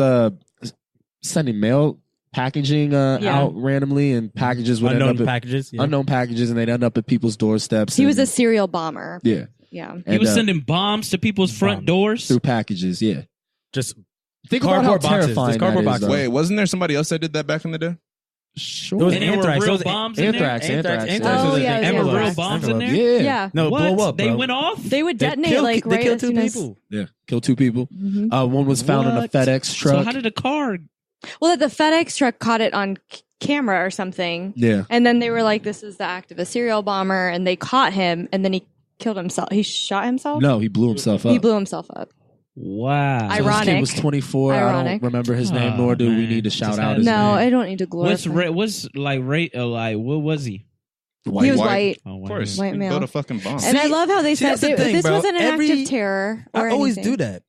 sending mail packaging out randomly, and packages would end Unknown up at packages. Yeah. unknown packages, and they'd end up at people's doorsteps. He was a and- serial bomber. yeah. Yeah. He And, was sending bombs to people's front Bombs. doors. through packages. Yeah. Just Think about how Cardboard boxes. terrifying Just cardboard that is, boxes. though. Wait, wasn't there somebody else that did that back in the day? Sure. It was And there were anthrax. real It was bombs in there? Anthrax. Oh, was yeah, the yeah, There were real Envelopes. bombs in there. Yeah. Yeah. No, What? blow up. They bro. went off. They would They detonate killed- like they right killed as 2 soon as. people. Yeah. Killed 2 people. Mhm. One was found in a What? FedEx truck. So how did the car? Well, the FedEx truck caught it on camera or something. yeah. And then they were like, this is the act of a serial bomber. And they caught him. And then he killed himself. He shot himself? No, he blew himself up. He blew himself up. Wow. So this kid Ironic. was 24. I Ironic. don't remember his name, Oh, nor do we man. need to shout Just out had his to- No, name. I don't need to glorify. What's like rate? Like what was he? He was white. Oh, Of course. White You male. built a fucking bomb. And I love how they See, said that's the that thing, this bro. wasn't an act Every- of terror. Or I always anything. do that.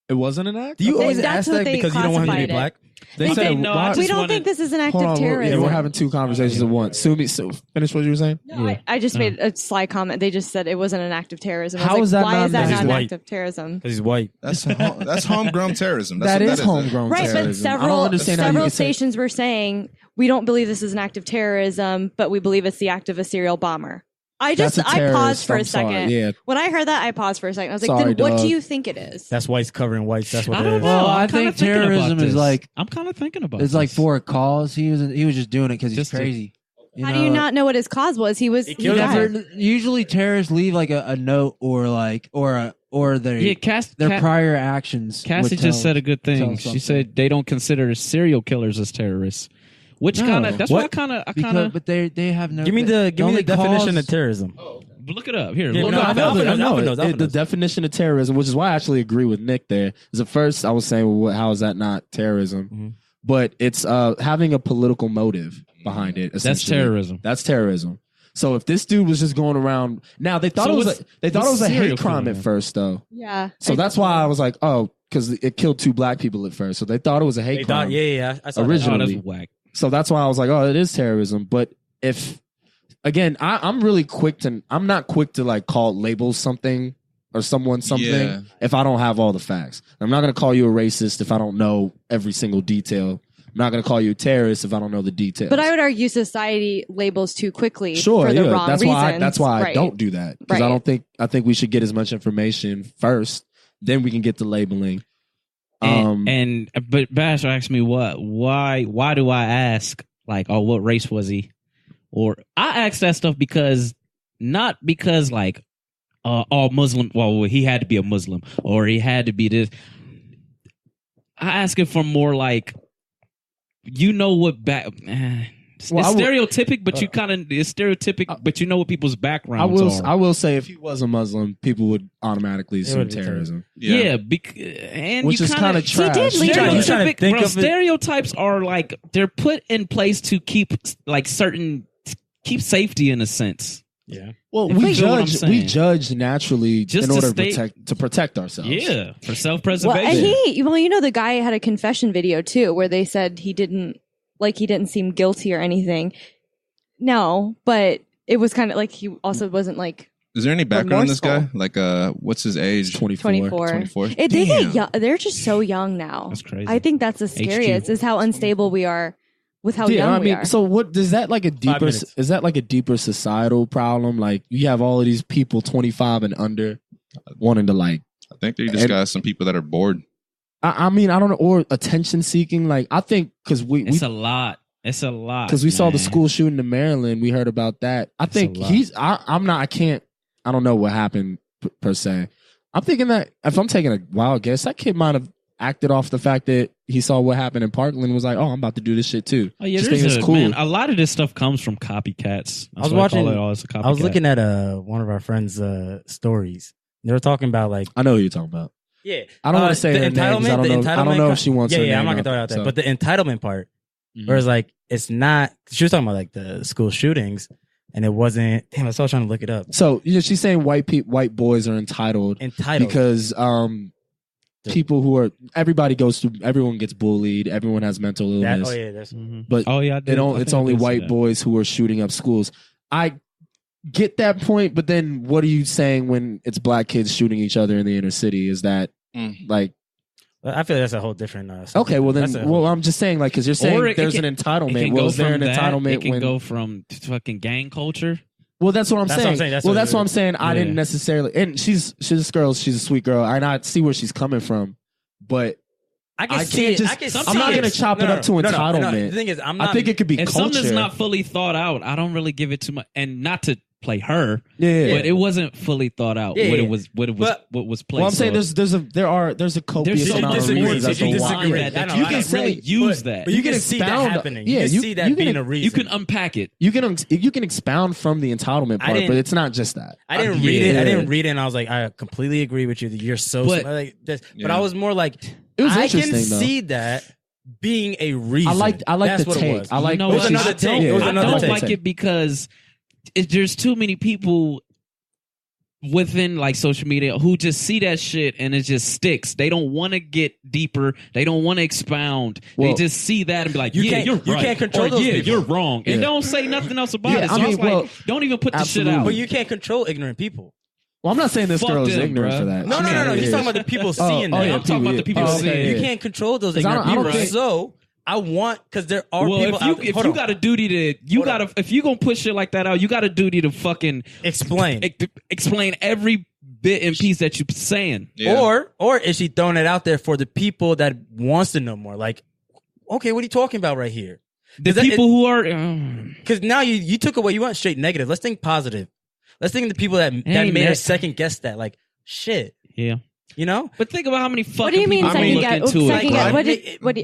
It wasn't an act? Do you They- always that's ask what that they because you don't want him to be classified black? They Okay, said no, I why- just We don't wanted- think this is an act Hold of on, terrorism. we're having 2 conversations at once. Sumi, so finish what you were saying? No, I just made a sly comment. They just said it wasn't an act of terrorism. I was How like, is that why not is that because not he's an white? act of terrorism? Because he's white. That's homegrown terrorism. That's That what is homegrown Right, terrorism. but I several don't understand how you several could say- stations were saying we don't believe this is an act of terrorism, but we believe it's the act of a serial bomber. I That's a paused terrorist, for I'm a second. sorry. Yeah. When I heard that, I paused for a second. I was like, Sorry, then what dog. do you think it is? That's whites covering whites. That's what I it don't is. know. Well, I'm I kinda think thinking about terrorism is this. like I'm kind of thinking about. it's like this. for a cause. He was just doing it because he's Just to- crazy. How do you not know what his cause was? He was. He He killed died. him. Usually terrorists leave like a note or their Yeah, their prior actions. Cassie would just tell- said a good tell thing. She something. said they don't consider serial killers as terrorists, which No. kind of that's why I What? kind of because, but they have no. Give me the only definition cause- of terrorism. look it up here. Yeah, Look no, it I up. know. Alpha Alpha knows. the definition of terrorism, which is why I actually agree with Nick there, is at first I was saying, well, how is that not terrorism? Mhm. But it's having a political motive behind it. That's essentially. terrorism. That's terrorism. So if this dude was just going around, now they thought So it was what's- a what's hate serial crime killing? at first, though. Yeah. So that's why I was like, oh, because it killed 2 black people at first. So they thought it was a hate They crime. thought, yeah. I saw Originally. Oh, that's whack. So that's why I was like, oh, it is terrorism. But if again, I'm really quick to. I'm not quick to like label something or someone something if I don't have all the facts. I'm not gonna call you a racist if I don't know every single detail. I'm not going to call you a terrorist if I don't know the details. But I would argue society labels too quickly sure, for the wrong that's reasons. That's why right. I don't do that. Because I think we should get as much information first, then we can get the labeling. But Bash asked me why do I ask like, oh, what race was he? Or I ask that stuff not because like all Muslim, well, he had to be a Muslim or he had to be this. I ask it for more like, you know what it's stereotypic, but it's stereotypic, but you know what people's backgrounds are. I will say if he was a Muslim, people would automatically assume terrorism. Yeah, and which is kind of trash. Stereotypes are like they're put in place to keep keep safety in a sense. Yeah. Well, we judge naturally just in order to protect ourselves. Yeah, for self-preservation. Well, and the guy had a confession video too, where they said he didn't seem guilty or anything. No, but it was kind of like he also wasn't like. Is there any background on this guy? Like, what's his age? 24. They get young. They're just so young now. That's crazy. I think that's the scariest is how unstable we are. With how young we are. So what does that like a deeper? Is that like a deeper societal problem? Like you have all of these people 25 and under wanting to like. I think they just got some people that are bored. I mean, I don't know, or attention seeking. Like I think because it's a lot. It's a lot because we saw the school shooting in Maryland. We heard about that. I think I'm not. I can't. I don't know what happened per se. I'm thinking that if I'm taking a wild guess, that kid might have acted off the fact that he saw what happened in Parkland and was like, "Oh, I'm about to do this shit too." Oh yeah, it's cool. Man, a lot of this stuff comes from copycats. I was looking at one of our friends' stories. They were talking about like I know who you're talking about. Yeah, I don't want to say her names. I don't know if she wants. Yeah, I'm not gonna throw it out there. But the entitlement part, whereas like it's not. She was talking about like the school shootings, and it wasn't. Damn, I was trying to look it up. So she's saying white boys are entitled because people who are everybody goes through. Everyone gets bullied. everyone has mental illness. But it's only white boys who are shooting up schools. I get that point, but then what are you saying when it's black kids shooting each other in the inner city? Is that like? I feel like that's a whole different. Okay, well then, I'm just saying like because you're saying there's an entitlement. Well, is there an entitlement? It can go from fucking gang culture. Well, that's what I'm saying. That's what I'm saying. I didn't necessarily. And she's this girl. She's a sweet girl. And I see where she's coming from, but I can't just. I'm not going to chop it up to entitlement. The thing is, I think it could be if culture. something's not fully thought out, I don't really give it too much. And not to play her, but it wasn't fully thought out. What was played. Well, I'm saying there's a copious amount of reasons as to why. You can say use that. But you can see that happening. You can see that being a reason. You can unpack it. You can expound from the entitlement part, but it's not just that. I didn't read it. I didn't read it, and I was like, I completely agree with you that you're so. But I was more like, I can see that being a reason. I like the take. I like. It was another take. I don't like it because there's too many people within like social media who just see that shit and it just sticks. They don't want to get deeper. They don't want to expound. They just see that and be like, you're right. You can't control those people. You're wrong. And don't say nothing else about it. So I was like, don't even put the shit out. But you can't control ignorant people. Well, I'm not saying this girl is ignorant for that. No. He's talking about the people seeing that. I'm talking about the people seeing it. You can't control those ignorant people. So I want, because there are people if you got a duty to, if you gonna push shit like that out, you got a duty to fucking explain every bit and piece that you're saying. Yeah. Or is she throwing it out there for the people that wants to know more? Like, okay, what are you talking about right here? The people who are, because now you took away, you went straight negative. Let's think positive. Let's think of the people that may have second guessed that. Like, shit. Yeah. You know, but think about how many fucking. What do you mean second guess?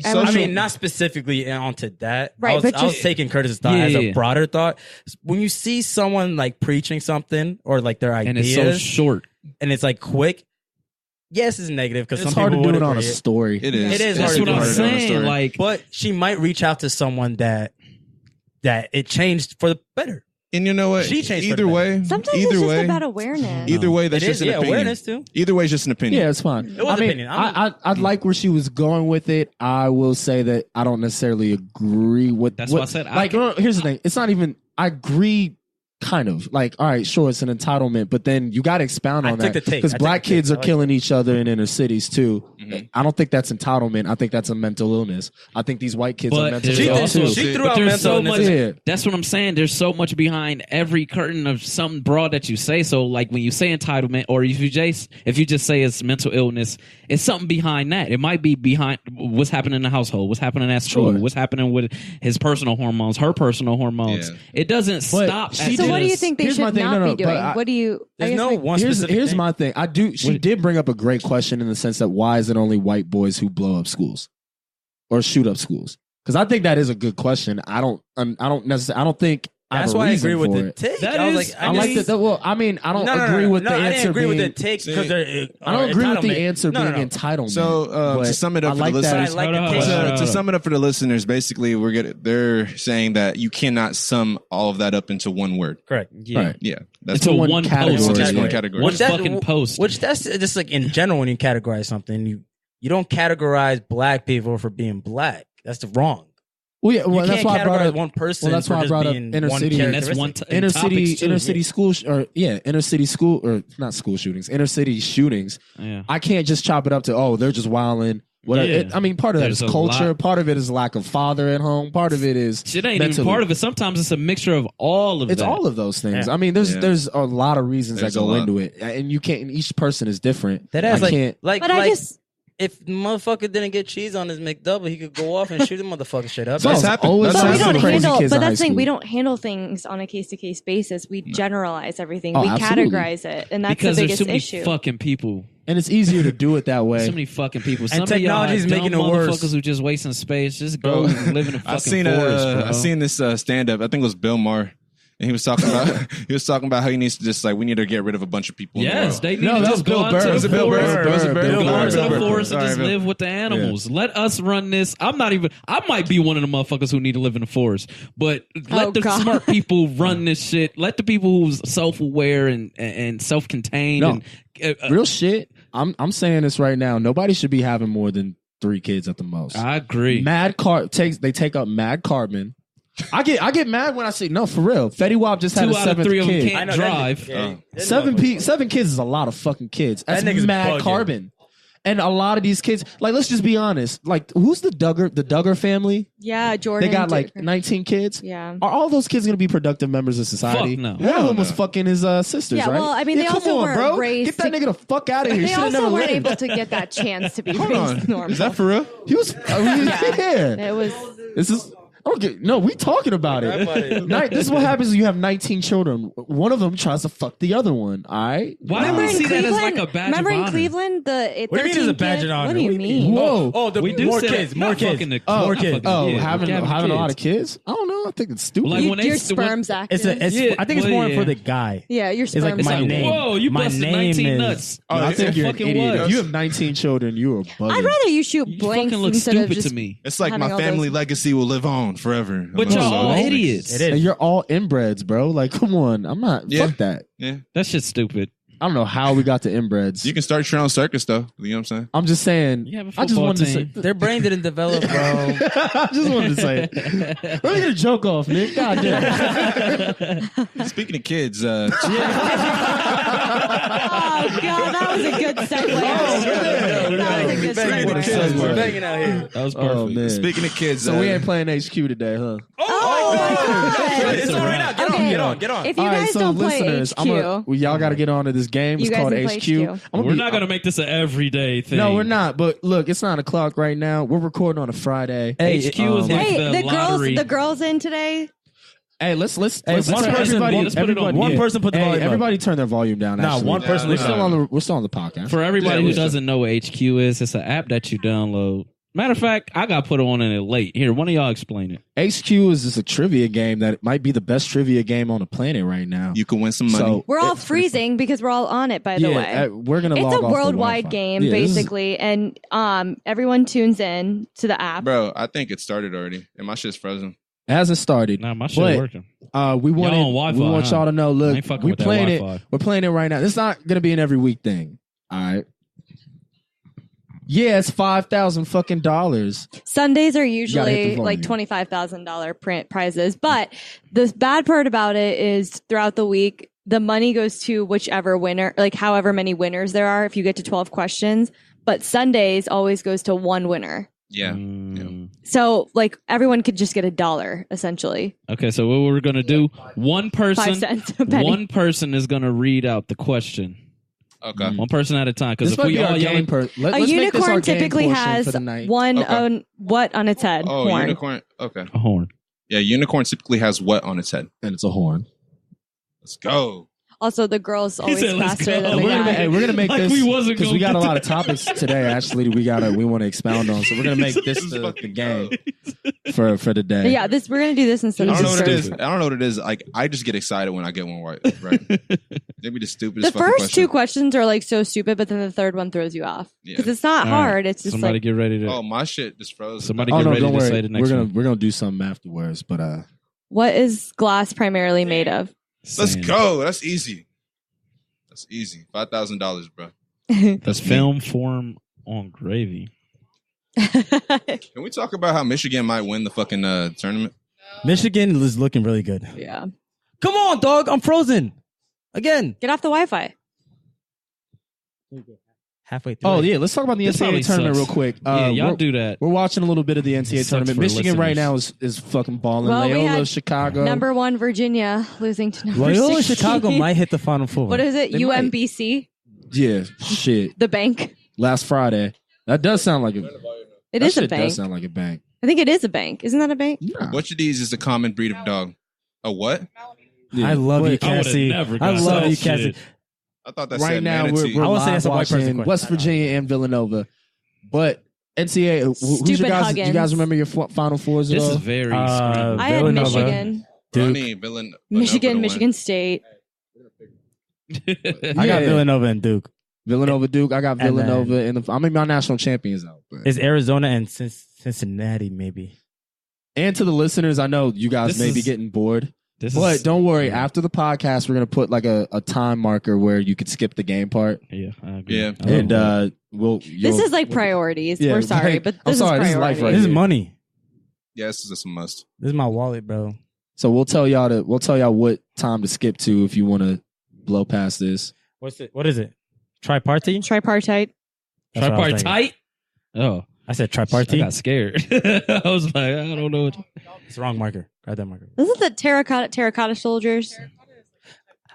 I mean, not specifically onto that. Right, I was taking Curtis's thought as a broader thought. When you see someone like preaching something or like their ideas, and it's so short and it's like quick. Yes, it's negative because it's hard to do it on a story. It is. That's what I'm saying. Like, but she might reach out to someone that it changed for the better. And you know what? She changed either way. Sometimes it's just about awareness. Either way, that's just an opinion. Awareness too. Either way, it's just an opinion. Yeah, it's fine. It was an opinion. I like where she was going with it. I will say that I don't necessarily agree with. That's what I said. Like, here's the thing. It's not even. I agree Kind of like, all right, sure, it's an entitlement, but then you got to expound on that because black kids are killing each other in inner cities too. I don't think that's entitlement. I think that's a mental illness. I think these white kids are mental illness too. She threw out mental illness. That's what I'm saying. There's so much behind every curtain of some broad that you say. So like when you say entitlement, or if you just say it's mental illness, it's something behind that. It might be behind what's happening in the household, what's happening at school, what's happening with his personal hormones, her personal hormones. Yeah. It doesn't stop. So what do you think they should not be doing? What do you? Here's my thing. She did bring up a great question in the sense that why is it only white boys who blow up schools or shoot up schools? Because I think that is a good question. I don't think. That's why I agree with the take. I don't agree with the answer. I didn't agree with the takes because I don't agree with the answer being entitlement. So to sum it up for the listeners, to sum it up for the listeners, basically they're saying that you cannot sum all of that up into one word. Correct. Yeah. Right. Yeah. That's one category. Just one category. One fucking post. Which that's just like in general when you categorize something, you don't categorize black people for being black. That's wrong. Well, yeah, well, that's why I brought up one person. Well, that's why I brought up inner city. Inner city shootings. Yeah. I can't just chop it up to they're just wilding. I mean, part of that is culture. Part of it is lack of father at home. Part of it is shit ain't even part of it. Sometimes it's a mixture of all of it. It's all of those things. Yeah. I mean, there's a lot of reasons that go into it, and you can't. Each person is different. If motherfucker didn't get cheese on his McDouble, he could go off and shoot the motherfucker shit up. That's happened. But that's the thing. We don't handle things on a case-to-case basis. We generalize everything. We categorize it, and that's the biggest issue. There's so many fucking people. And it's easier to do it that way. So many fucking people. And technology is making it worse. Motherfuckers who just wasting space. Just go and live in a fucking forest, bro. I seen this stand-up. I think it was Bill Maher. And he was talking about how he needs to just we need to get rid of a bunch of people. Yes, they need to just go out to the forest. Go out to the forest and just live with the animals. Yeah. Let us run this. I might be one of the motherfuckers who need to live in the forest. But let the smart people run this shit. Let the people who's self-aware and self-contained. Real shit. I'm saying this right now. Nobody should be having more than 3 kids at the most. I agree. They take up mad carbon. I get mad when I say no, for real. Fetty Wap just had a 7th kid. 2 out of 3 of them can't drive. 7 kids is a lot of fucking kids. That's mad carbon. And a lot of these kids, let's just be honest. Who's the Duggar family? Yeah, Jordan. They got 19 kids. Yeah. Are all those kids going to be productive members of society? Fuck no. One of them was fucking his sisters, right? Well, I mean, they also weren't raised. Get that nigga the fuck out of here. They also weren't able to get that chance to be raised normal. Is that for real? He was. It was. This is. Okay, no, we talking about it. This is what happens when you have 19 children. One of them tries to fuck the other one. All right. Why do we see that as like a badge of honor? Remember in Cleveland, what do you mean it's a badge of honor? What do you mean? Whoa! More kids. More kids. Having a lot of kids. I don't know. I think it's stupid. Your sperm's active. I think it's more for the guy. Yeah, your sperm's my name. Whoa, you busted 19 nuts. I think you're an idiot. If you have 19 children, you are bugging. I'd rather you shoot blanks instead of just. It's like my family legacy will live on forever. But y'all all idiots. It is. And you're all inbreds, bro. Come on. I'm not. Fuck that. Yeah. That shit's stupid. I don't know how we got to inbreds. You can start your own circus, though. You know what I'm saying? I'm just saying. I just wanted to say. Their brain didn't develop, bro. I just wanted to say it. Let me get a joke off, Nick. God damn. Speaking of kids. Oh, God. That was a good segue. That was a good segue. We're banging out here. That was perfect. Oh, man. Speaking of kids. So we ain't playing HQ today, huh? Oh, my God. It's all right now. Get on. If you guys don't play HQ. Y'all got to get on to this game. It's called HQ. We're not going to make this an everyday thing. No, we're not. But look, it's 9 o'clock right now. We're recording on a Friday. HQ is like the lottery. The girls in today. Hey, let's one person put the volume up. Everybody turn their volume down. One person. We're still on the podcast. For everybody who doesn't know what HQ is, it's an app that you download. Matter of fact, I got put on it late. Here, one of y'all explain it. HQ is just a trivia game that might be the best trivia game on the planet right now. You can win some money. So, we're all freezing because we're all on it, by the way. We're gonna. It's a worldwide game, basically, and everyone tunes in to the app. Bro, I think it started already, and my shit's frozen. It hasn't started. Nah, my shit working. We want y'all to know. Look, we're playing it. We're playing it right now. It's not gonna be an every week thing. All right. Yeah, it's $5,000 Sundays are hit the usually volume. like $25,000 print prizes. But the bad part about it is throughout the week, the money goes to whichever winner, like however many winners there are if you get to 12 questions. But Sundays always goes to one winner. Yeah. So like everyone could just get $1 essentially. Okay, so what we're gonna do? 1 person, 5 cents a penny. 1 person is gonna read out the question. Okay. 1 person at a time. Because This if might we be all our yell, game. A Let's make this unicorn our game typically portion has for the night. one Okay. what on its head? Oh, Horn. unicorn. Okay. a horn. Yeah, unicorn typically has what on its head? And it's a horn. Let's go. Also, the girl's always said, "Let's faster go." than And the we're gonna, guy. we're gonna make Like this we wasn't because we gonna got a get lot of topics today. Actually, we want to expound on. So we're gonna make this is the fucking game for the day. Yeah, we're gonna do this instead I of don't know what it is. stupid. I don't know what it is. Like, I just get excited when I get one right. Maybe the stupidest. The fucking first question. 2 questions are like so stupid, but then the third one throws you off Yeah. because it's not All right. hard. It's just Somebody like get ready to. Oh, my shit just froze. Somebody Oh get no, ready don't to worry. say the next one. We're gonna do something afterwards. But what is glass primarily made of? Let's Sand. go. That's easy. That's easy. $5,000, bro. That's film form on gravy. Can we talk about how Michigan might win the fucking tournament? Michigan is looking really good. Yeah. Come on, dog. I'm frozen again. Get off the Wi-Fi. Halfway through. oh yeah, let's talk about the This probably NCAA tournament sucks. real quick. Yeah, y'all we're, do that. we're watching a little bit of the NCAA Sucks tournament. for Michigan right listeners. now is fucking balling. Well, we Loyola, had Chicago. Number 1 Virginia losing to number Loyola 16. Chicago might hit the Final Four. What is it? They might. UMBC, Yeah, shit. the bank. Last Friday. That does sound like a. It that is a shit bank. does sound like a bank. I think it is a bank. Isn't that a bank? Nah. Which of these is a common breed of dog? A what? Yeah. I love you, Wait, I would've Cassie. never I got love that you, shit. Cassie. I thought that right said now manatee. we're I would say live that's a white person watching question. West Virginia and Villanova, but NCAA. Who's Stupid your guys? Do Huggins. you guys remember your Final Fours at This all? is very. I had Villanova. Michigan, Duke. Michigan State. I got Villanova and Duke. Villanova, Duke. I got And then- Villanova, and I mean my national champions out. But. It's Arizona and Cincinnati, maybe. And to the listeners, I know you guys This may be is- getting bored, This but is, don't worry. After the podcast, we're gonna put like a time marker where you could skip the game part, Yeah, I agree. Yeah. I and love This is like priorities. Yeah, We're sorry, like- but I'm this sorry, is this is life priorities. right This is here. money. Yeah, this is a must. This is my wallet, bro. So we'll tell y'all what time to skip to if you want to blow past this. What's it? What is it? Tripartite? Tripartite. That's what I was thinking. Tripartite. Oh, I said I tripartite. got scared. I was like, I don't know. It's the wrong marker. Grab that marker. This is the terracotta soldiers.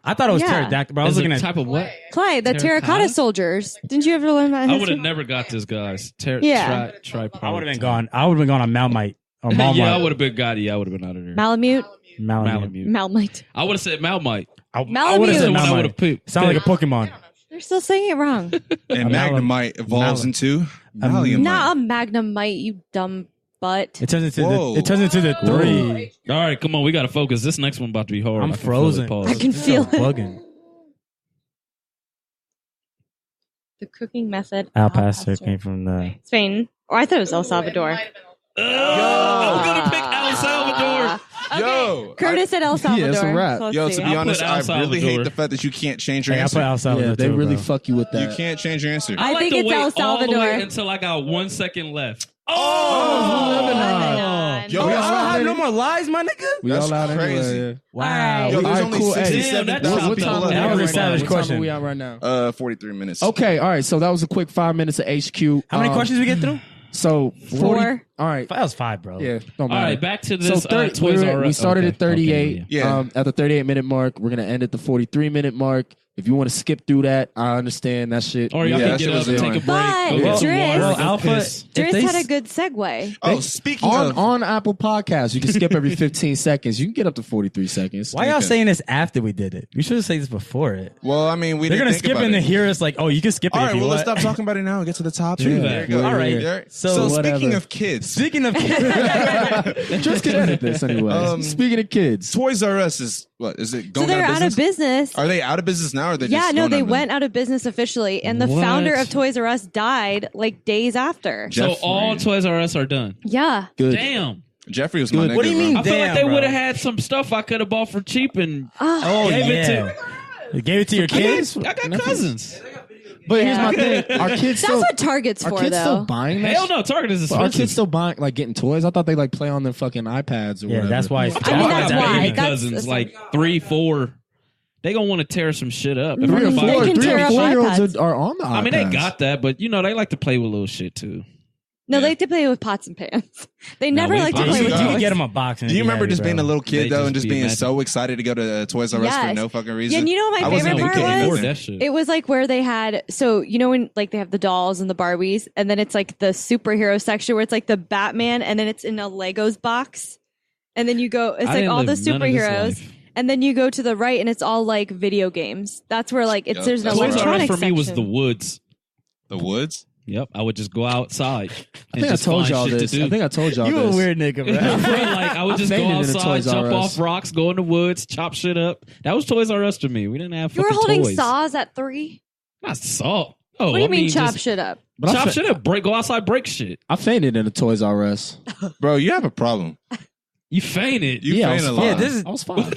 I thought it was Yeah. pterodactyl, but I was Is it looking at type of what? Clay, the terracotta Terracotta? soldiers. Didn't you ever learn that? in I would history? have never got this, guys. Yeah. Tripartite. I would have been gone. I would have been gone on Malmite or Malmite. Yeah, I would have been got it. I would have been out of there. Malamute. Malamute. Malmite. I would have said Malmite. I Malamute. would have That's said the one I would Malmite. have picked. Sound like a Pokemon. They're still saying it wrong. And Magnemite evolves into Maliumite. Not a Magnemite, you dumb butt. It turns into Whoa. the three. All right, come on. We got to focus. This next one about to be hard. I'm I can frozen. feel it. I Pause. can feel it. Bugging. The cooking method. Al Pastor came from the. Spain. Or I thought it was El Salvador. Oh, I was going to pick El Salvador. Okay. Yo, Curtis said El Salvador. it's a wrap. So let's Yo, see. to be I'll honest, put El I really Salvador. hate the fact that you can't change your Hey, I put answer. Al Salvador. Yeah, they too, really bro. fuck you with You that. can't change your answer. I like think to it's wait El all the Salvador. way until I got 1 second left. Lebanon. Yo, Oh, we all I have out no more lies, my nigga. We That's all out crazy. anyway. Wow. Alright. Yo, there's Alright, only cool. Hey, 67,000 Damn, What that's people time tough. are we That at was a right now? savage What time question. are we at right now? 43 minutes. Okay, all right. So that was a quick 5 minutes of HQ. How many questions we get through? So 40, 4. All right. That was 5, bro. Yeah. Don't All matter. right, back to So this. 30, Toys R Us. we started at Okay, 38. okay, Yeah. At the 38-minute mark, we're gonna end at the 43-minute mark. If you want to skip through that, I understand that shit. Or y'all Yeah, can that get shit up was and take a annoying. break. But Go get some Driss- water, Well, go Alpha. piss. if Driss they had a s- good segue. Oh, speaking on of, on Apple Podcasts, you can skip every 15 seconds. You can get up to 43 seconds. Why y'all Okay. saying this after we did it? We should have said this before it. well, I mean, we They're didn't gonna think skip about and then it. hear us like, oh, you can skip it All if right, you well, let's want. stop talking about it now and get to the topic. True There that. you go. All right. Yeah. So So whatever. speaking of kids, Speaking of Just can edit this anyway. Speaking of kids, Toys R Us is what? Is it So going they're out of business? Are they out of business now, or are they? Yeah, just no, going they out of went out of business officially, and the What? founder of Toys R Us died like days after. So Jeffrey. all Toys R Us are done. Yeah. good. Damn. Jeffrey was my Good. nigga. What do you bro. mean? I feel like Damn, they bro. would have had some stuff I could have bought for cheap and oh gave it yeah, to. You gave it to your kids? I got cousins. But here's my thing: our kids That's still what Target's are for, kids still though. buying that? Hell no, Target is But are expensive. kids still buying like getting toys? I thought they like play on their fucking iPads or Yeah, whatever. that's why. I mean, got that's why. baby That's- cousins, that's like 3, 4. They gonna want to tear some shit up. If I Three or can buy four, They can three tear or up 4-year-olds iPads. are on the iPads. I mean, they got that, but you know, they like to play with little shit too. No, they like to play with pots and pans. They never we like to play play with with You toys. can get toys. them a box. And Do you it'd be remember heavy, just being bro. a little kid They though, just and just be being magic. so excited to go to Toys R Us for Yes. no fucking Yeah, reason? and you know what I my wasn't favorite even part kidding. was? Afford that shit. It was like where they had, so you know when like they have the dolls and the Barbies, and then it's like the superhero section where it's like the Batman, and then it's in a Legos box, and then you go, it's I like didn't all the live none of this superheroes, life. and then you go to the right, and it's all like video games. That's where like it's Yep, there's an that's right. Toys R Us electronic for me was section. the woods. The woods? Yep, I would just go outside I and think I just told find y'all shit this. to do. I think I told y'all You this. a weird nigga, bro. Like I would just go fainted in a outside, Toys R jump Us. off rocks, go in the woods, chop shit up. That was Toys R Us to me. We didn't have You were fucking holding toys. saws at 3. Not saw. Oh, What do you I mean chop just shit up? But chop I, shit up, go outside, break shit. I fainted in a Toys R Us. Bro, you have a problem. You fainted. You Yeah, I faint a was lot. Yeah, this is. I was fine. What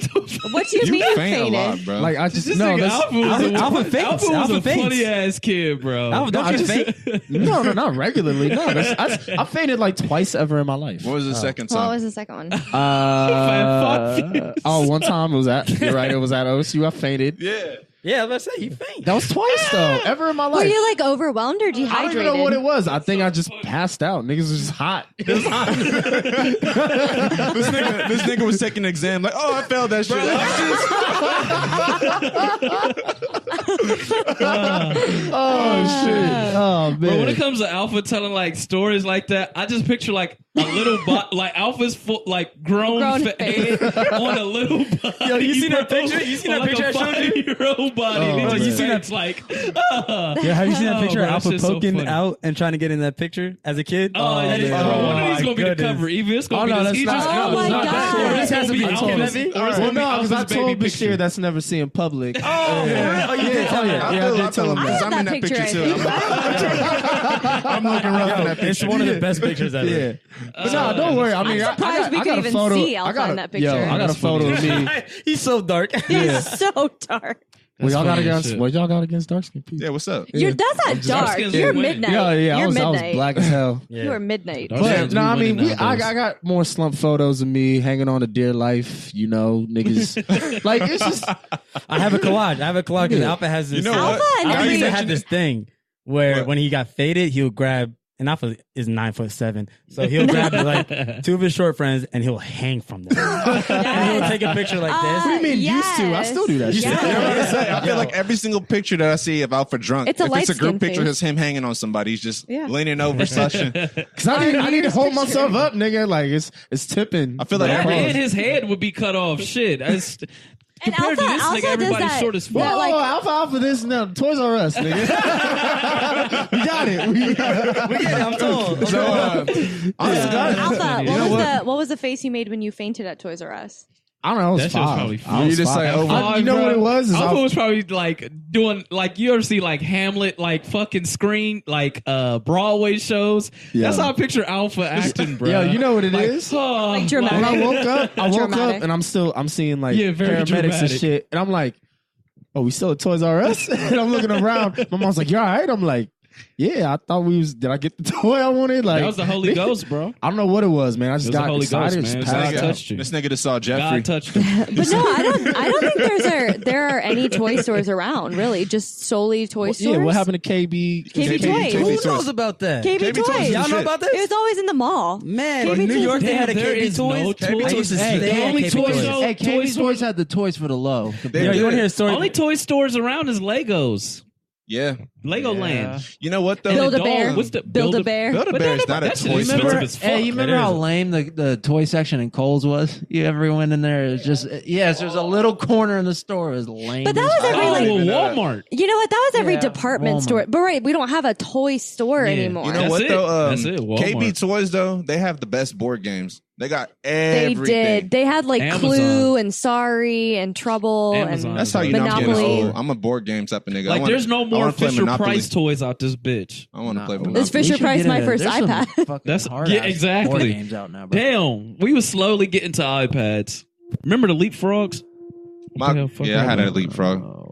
do you mean you you faint a fainted? lot, bro. Like I just This no, nigga that's, Alpha was a, Alpha faints. Alpha was Alpha a faints. funny ass kid, bro. Alpha, don't I you just- faint? no, not regularly. No, I fainted like twice ever in my life. what was the second What time? was the second one? One time it was at. You're right. It was at OSU. I fainted. Yeah. Yeah, let's say he faint. That was twice though, ever in my Were life. you like overwhelmed or I don't dehydrated? even know what it was. I think I just passed out. Niggas was just hot. It was hot. this nigga was taking an exam like, oh, I failed that shit. Oh shit. Oh man. But when it comes to Alpha telling like stories like that, I just picture like a little like Alpha's like grown face. on a little body. Yo, you seen that bro. picture? You seen On that like picture I a showed you? 5-year-old body. Oh, and man. you You see seen that's like, Yeah, have you seen that Oh, picture bro, of Alpha that shit's so poking funny. out and trying to get in that picture as a kid? oh, yeah, man. bro, one of my these gonna be the goodness. cover. Either it's gonna Oh, be no, this that's Idris not- Oh, Elba's my not God. that story. This It's has gonna to be be Alpha's- told. or it's Well, gonna be no, because I Alpha's told baby Bashir picture. that's never see in public. Oh, Oh, you did tell me. Yeah, I feel did tell him because I I'm have in that that picture picture, too. I'm looking rough in that It's picture. one of the best pictures ever. Yeah. But no, don't worry. I mean, I'm surprised we I could got even a photo. see I Alpha got in that picture. Yo, I got a That's photo of me. He's so dark. He's so dark. What y'all got funny as against? shit. What y'all got against dark skin people? Yeah, what's up? That's not dark. skins You're winning. midnight. Yeah. I You're was midnight. black as hell. You are midnight. Dark But skins, no, we I mean, winning I nowadays. got more slump photos of me hanging on a dear life. You know, niggas. Like it's just. I have a collage. because Yeah. Alpha has this. You know what? Alpha and Alpha used to every have this thing where What? when he got faded, he would grab. And Alpha is 9'7", so he'll grab like 2 of his short friends and he'll hang from them. And he'll take a picture like this. What do you mean used to? I still do that shit. You know what I'm Yes. saying? I feel like every single picture that I see of Alpha drunk, It's a if it's a light-skinned group picture, face. it's him hanging on somebody. He's just Yeah. leaning over, suction. Cause I need to hold myself up, nigga. Like it's tipping. I feel like That every- and his head would be cut off. Shit. And Compared Alpha, to this Alpha nigga, does everybody's that. short as fuck. Whoa, that, like, Alpha, this no Toys R Us, nigga. We got it. We got it. I'm told. So, honest to God, Alpha, you know what was the face you made when you fainted at Toys R Us? I don't know. I was That shit was five. probably I was You just five. like, oh, You know what it was? Is Alpha I- was probably like doing like you ever see like Hamlet like fucking screen like Broadway shows. Yeah. That's how I picture Alpha acting, bro. Yo, you know what it is? Like dramatic. When I woke up, Dramatic. and I'm seeing like Yeah, very paramedics and dramatic. shit, and I'm like, oh, we still at Toys R Us? And I'm looking around. My mom's like, you all right? I'm like, yeah, I thought we was. Did I get the toy I wanted? Like that was the Holy Ghost, bro. I don't know what it was, man. I It just was the got Holy excited. Ghost, man. just God passed out. touched you. This nigga just saw Jeffrey. God touched him. But no, I don't think there are any toy stores around. Really, just solely toy stores. Yeah, what happened to KB? KB Toys. Who Toys. knows about that? KB, KB Toys. Toys is Y'all know shit. about It this? was always in the mall. Man, KB in New Toys. York, they had a There KB is Toys. no KB I used to Toys. stay at only KB toys. Toys. Hey, Toy KB store- Toys had the toys for the low. They Yo, you want to hear a story? Only toy stores around is Legos. Yeah. Legoland. You know what though? Build a Dog. bear. What's the Build-A-bear. Build-A-Bear is not a That shit toy is store. expensive as fuck. Hey, you remember It how is. lame the toy section in Kohl's was? You ever went in there? It's just yes, there's a little corner in the store. It was lame. But that as was fuck. every, Oh, like- well, Walmart. You know what? That was every Yeah, department Walmart. store. But right, we don't have a toy store Yeah. anymore. You know That's what it. though? That's it, Walmart. KB Toys though, they have the best board games. They got They everything. did. They had like Amazon. Clue and Sorry and Trouble Amazon. and That's how you know I'm getting Monopoly. old. I'm a board game type of nigga. I Like, wanna- there's no I more wanna play Fisher Monopoly. Price toys out this bitch. I want to play Nah, Monopoly. This Fisher We should Price get my in first there. There's some iPad. fucking That's- hard yeah, ass exactly. board games out now, bro. Damn, we was slowly getting to iPads. Remember the leapfrogs? My- What the hell, fuck yeah, I had that a leapfrog.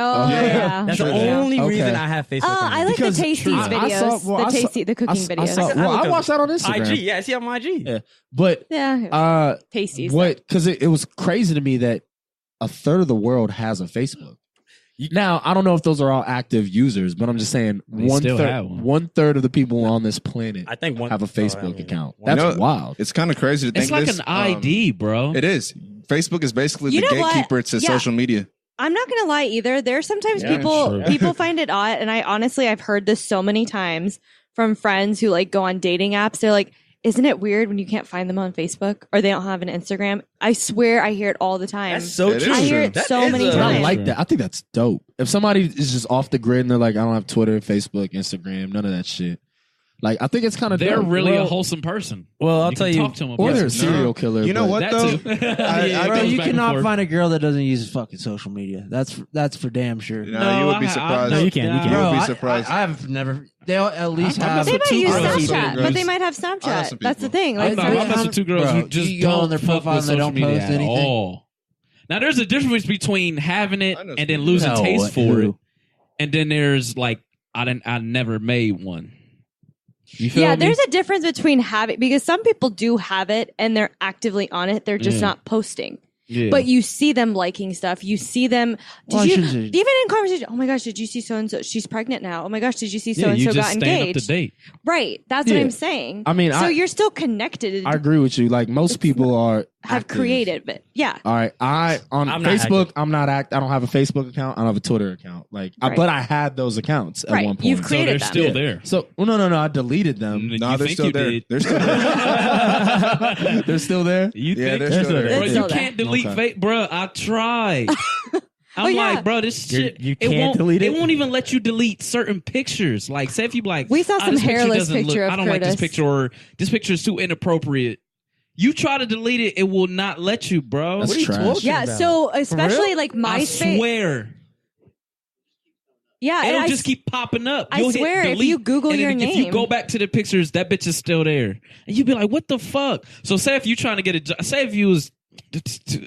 Oh yeah. That's the True. only Okay. reason I have Facebook. Oh, on I like Because the Tasties I videos. saw- well, I saw- the cooking videos. I watched that on Instagram. IG. Yeah, I see on my IG. Yeah. But yeah. Tasties. what? Because it was crazy to me that a third of the world has a Facebook. Now, I don't know if those are all active users, but I'm just saying still have one. 1/3 of the people on this planet I think have a Facebook account. one- That's You know, wild. It's kind of crazy to think It's like this, an ID, bro. It is. Facebook is basically You the know what? gatekeeper to Yeah. social media. I'm not gonna lie either. There's sometimes Yeah, people sure. find it odd, and I've heard this so many times from friends who like go on dating apps. They're like, "Isn't it weird when you can't find them on Facebook or they don't have an Instagram?" I swear, I hear it all the time. That's so It true. is I hear it That so is many a- And I times. like that. I think that's dope. If somebody is just off the grid and they're like, I don't have Twitter, Facebook, Instagram, none of that shit. Like, I think it's kind of They're dope. really a Well- wholesome person. Well, I'll You tell can you. talk to them Or about they're a it. serial killer. You know but- what, That though? too. I Bro, think you back and cannot forth. find a girl that doesn't use fucking social media. That's for damn sure. No, you would be I- surprised. No, you can't. You can't. You Bro, would be I- surprised. I've never. They'll at least I'm have. They might two use girls. Snapchat, Girls. but they might have I know Snapchat. some That's the people. thing. I'm Like, messing with two girls Bro, who just you go on don't their fuck profile with and they social don't media post at anything. all. Now, there's a difference between having it I know and some then losing people. taste for Who? it, and then there's like I never made one. You feel yeah, me? there's a difference between having, because some people do have it and they're actively on it. They're just not posting. Yeah. But you see them liking stuff. You see them. Well, I Did you shouldn't- even in conversation? Oh my gosh, did you see so and so? She's pregnant now. Oh my gosh, did you see so yeah, and you so just got staying up engaged? to date. Right. That's what Yeah. I'm saying. I mean, so you're still connected. I agree with you. Like, most people are have active. created it. Yeah. All right, on I'm not Facebook, active. I'm not I don't have a Facebook account. I don't have a Twitter account. Like, Right. but I had those accounts at Right. one point. You've So created they're them. still there. So, well, no, I deleted them. You No, they're think still you there. did. They're still there. They're still there. You Yeah, think? they're still there. They're Bro, still you there. can't delete Okay. bro, I tried. I'm yeah. like, bro, this You're- shit. you it can't won't delete it? It won't even let you delete certain pictures. Like, say if you be like, We saw some this picture hairless doesn't look- picture of I don't like this Curtis. picture, or this picture is too inappropriate. You try to delete it, it will not let you, bro. That's What are you trash. talking Yeah. about? So especially real? like I MySpace. swear. Yeah. It'll And just keep popping up. I You'll hit swear, if delete, you Google and your then if you name- go back to the pictures, that bitch is still there, and you be like, "What the fuck?" So, say if you trying to get a job, say if you was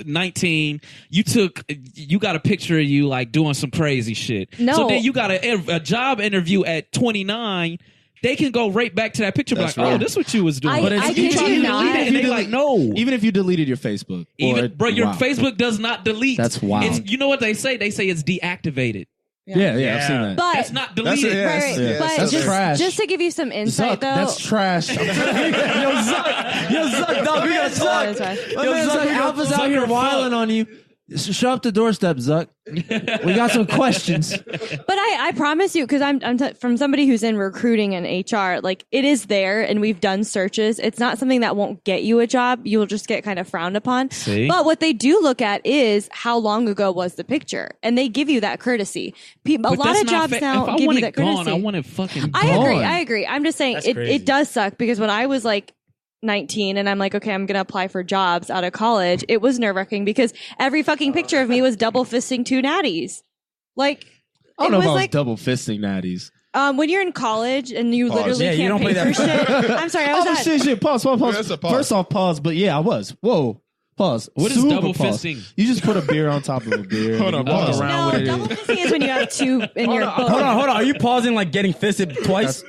19, you got a picture of you like doing some crazy shit. No. So then you got a job interview at 29. They can go right back to that picture, That's be like, "Oh, right. this is what you was doing." But I you kid try you to not. delete it, and they like, "No." Even if you deleted your Facebook, Even or- bro, your wow. Facebook does not delete. That's wild. It's, you know what they say? They say it's deactivated. Yeah, I've seen that. But That's not That's deleted. it, right, yes, right. yes, But that's trash. just to give you some insight, Zuck, though. that's trash. Yo, Zuck, dog, we got That's right, that's right. My man's like, Alpha's out here wilding on you. Show up the doorstep, Zuck. We got some questions. But I promise you, because I'm from somebody who's in recruiting and HR, like it is there, and we've done searches. It's not something that won't get you a job. You'll just get kind of frowned upon. See? But what they do look at is how long ago was the picture, and they give you that courtesy. A But lot that's of not jobs fair. now If I give want you it that courtesy. gone, I want it fucking I agree. I'm just saying That's it crazy. does suck, because when I was like 19 and I'm like, okay, I'm going to apply for jobs out of college, it was nerve wracking because every fucking picture of me was double fisting two natties. Like, I don't it know was if I was like, double fisting natties. when you're in college and you literally Yeah, you can't don't pay play for that. shit. I'm sorry, I was Oh, at, shit. Pause. Yeah, that's a pause. First off, pause. But yeah, I was. Whoa. Pause. What is Super double pause. fisting? You just put a beer on top of a beer. Hold and on, walk pause. around no, with it. double fisting is when you have two in your boat. Hold on. Are you pausing like getting fisted twice?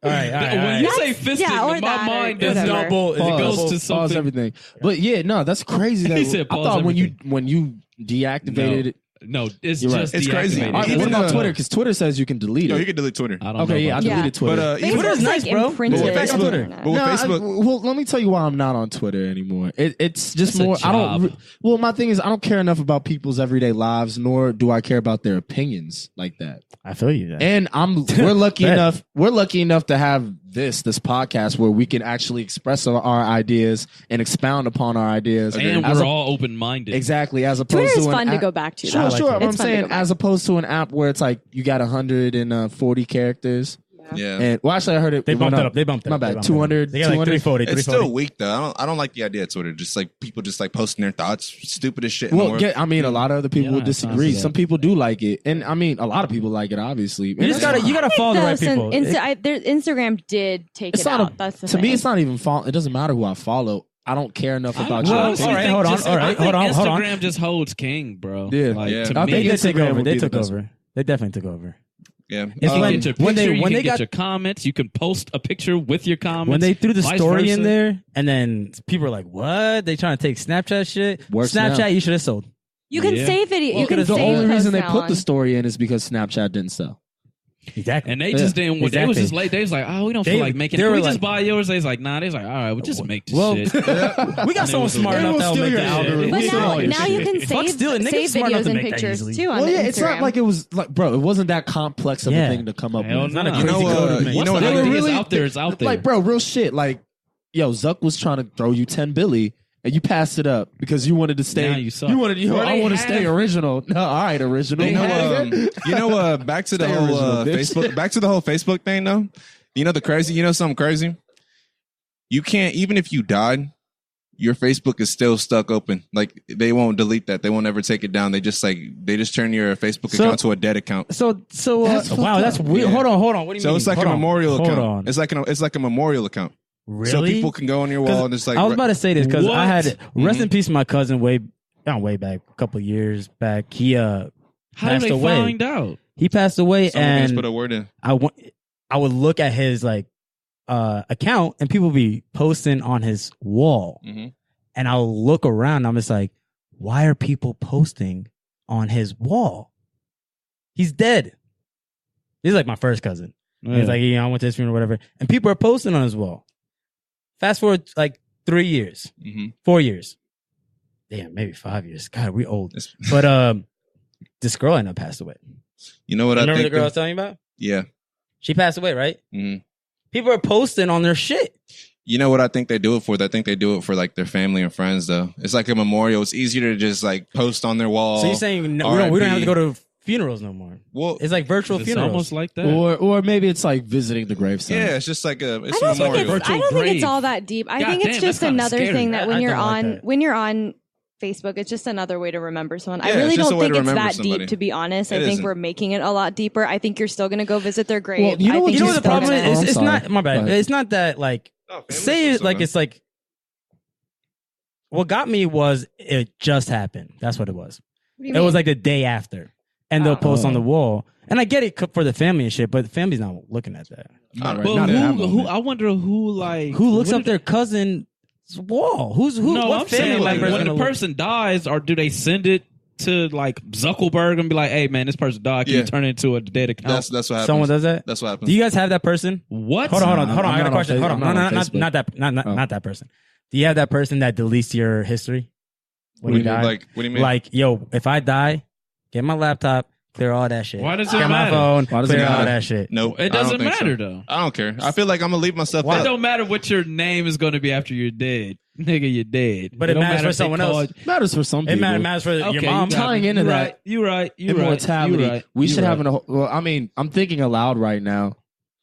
All right. When you say fisting, yeah, or my that, or mind does whatever. double. It Pause. goes to Pause something. everything. But yeah, no, that's crazy. That He said I pause thought everything. when you deactivated it. No, it's You're right. just It's crazy. deactivated. All right, Even what about the- Twitter? Because Twitter says you can delete No, it. you can delete Twitter. I don't know. Okay, yeah, I about that. deleted Twitter. But Facebook's Twitter's nice, like bro. imprinted. But with Back on Twitter. But with Facebook, well, let me tell you why I'm not on Twitter anymore. It's just That's a more. I don't. job. Well, my thing is, I don't care enough about people's everyday lives, nor do I care about their opinions like that. I feel you. Then. And we're lucky Bet. enough. We're lucky enough to have this podcast where we can actually express our ideas and expound upon our ideas. And As we're a- all open minded. exactly as opposed Twitter to is an fun to app- go back to. Sure, though. sure. It's I'm fun to saying go back. as opposed to an app where it's like you got 140 characters. yeah. And well, actually, I heard it. They it went bumped it up. up. They bumped it My up. They bad. bumped it up. 200. They got like 200. 340. It's still weak though. I don't like the idea of Twitter. Just like people just like posting their thoughts, stupidest shit. in the Well, world. I mean, a lot of other people Yeah, will I don't disagree. see that. Some people do like it, and I mean, a lot of people like it. Obviously, You just gotta follow the right people. Instagram did take It's it not out. a, That's the to thing. me. It's not even fault. It doesn't matter who I follow. I don't care enough about I your honestly all right, think hold on, just- all right, I think hold on. Instagram just holds king, bro. Yeah. Like, Yeah. to I me, think They Instagram took over. would They be the took best over. They definitely took over. Yeah. you can get your picture, when they you can got- get your comments, you can post a picture with your comments. When they threw the vice story versa. in there, and then people were like, "What? They trying to take Snapchat shit? Worse Snapchat, now. you should have sold. You can save video. You can The save only posts reason they now put the on- story in is because Snapchat didn't sell. Exactly. And they just didn't. They was Exactly. just late. They was like, oh, we don't They- feel like making they it. Can were we just like- buy yours? They was like, nah. They was like, all right, we'll just make this Well, shit. we got someone smart They enough will that'll steal make your the algorithm. algorithm. But Yeah. now you can Fuck save stealing. Niggas save smart enough videos to and make that pictures easily. too on Well, yeah, Instagram. it's not like it was like, bro, it wasn't that complex of Yeah. a thing to come up Hell with. no. Not a You know, crazy code to make. you know Once what the I idea think? is out there, it's out there. Like, bro, real shit. Like, yo, Zuck was trying to throw you 10 Billy, and you passed it up because you wanted to stay. Now you suck. You wanted, Bro, I they want to stay have- original. No, all right, original. Back to the Stay whole original, bitch. Facebook. Back to the whole Facebook thing, though. You know something crazy? You can't, even if you died, your Facebook is still stuck open. Like, they won't delete that. They won't ever take it down. They just turn your Facebook So- account to a dead account. So wow, that's weird. Yeah. Hold on. What do you mean? So it's like Hold a on. memorial Hold account. on. It's like a memorial account. Really? So people can go on your wall and it's like, I was about to say this because I had Mm-hmm. rest in peace my cousin not way back, a couple years back. He How passed did they away. find out? He passed away, someone needs to and put a word in. I would look at his account, and people be posting on his wall, Mhm. and I'll look around. I'm just like, why are people posting on his wall? He's dead. He's like my first cousin. He's like, I went to his funeral, whatever, and people are posting on his wall. Fast forward like 3 years, Mhm. 4 years, damn, maybe 5 years. God, we old. It's- But this girl ended up passed away. You know what Remember I think? the girl I was telling you about? Yeah. She passed away, right? Mhm. People are posting on their shit. You know what I think they do it for? I think they do it for like their family and friends, though. It's like a memorial. It's easier to just like post on their wall. So you're saying we don't have to go to funerals no more? Well, It's like virtual It's funerals. almost like that. Or maybe it's like visiting the gravesite. yeah, it's just like a I it's a don't think memorial. it's. I don't think it's all that deep. I God think it's damn, just that's kinda another scary. thing that I when you're don't like on that. when you're on Facebook, it's just another way to remember someone. I Yeah, really it's just don't a way think to it's remember that somebody. deep, to be honest. It I think isn't. we're making it a lot deeper. I think you're still gonna go visit their grave. Well, you know I what think You know you're what the still problem gonna- is? I'm It's sorry. not my bad. Go ahead. It's not that like No, family say stuff, it like man. it's like what got me was it just happened. That's what it was. What do you It was mean? like the day after, and they'll post on the wall. And I get it for the family and shit, but the family's not looking at that. Not right. But Not at that who? moment. I wonder who like Who looks what up their cousin's wall? Who? No, what I'm family saying like member is when gonna the look- person dies, or do they send it to like Zuckerberg and be like, "Hey man, this person died. Can Yeah. you turn it into a dead account?" That's what happens. Someone does that? That's what happens. Do you guys have that person? What? Hold on. I'm I got not a on question. Facebook. Hold on. I'm not on Not Facebook. that. Oh. Not that person. Do you have that person that deletes your history when What you do you mean? die? Like, what do you mean? Like, yo, if I die, get my laptop, clear all that shit. Why does it get matter? my phone, Why does it clear all matter? that shit. Nope. It I doesn't don't think matter so. though. I don't care. I feel like I'm gonna leave myself Why? It out. don't matter what your name is going to be after you're dead, nigga. You're dead. But it don't matters matter for if they someone else. called- matters for some people. It matters for your Okay, mom. you got Tying me. into You that right. You right. You immortality. Right. We You should right. have an. Well, I mean, I'm thinking aloud right now.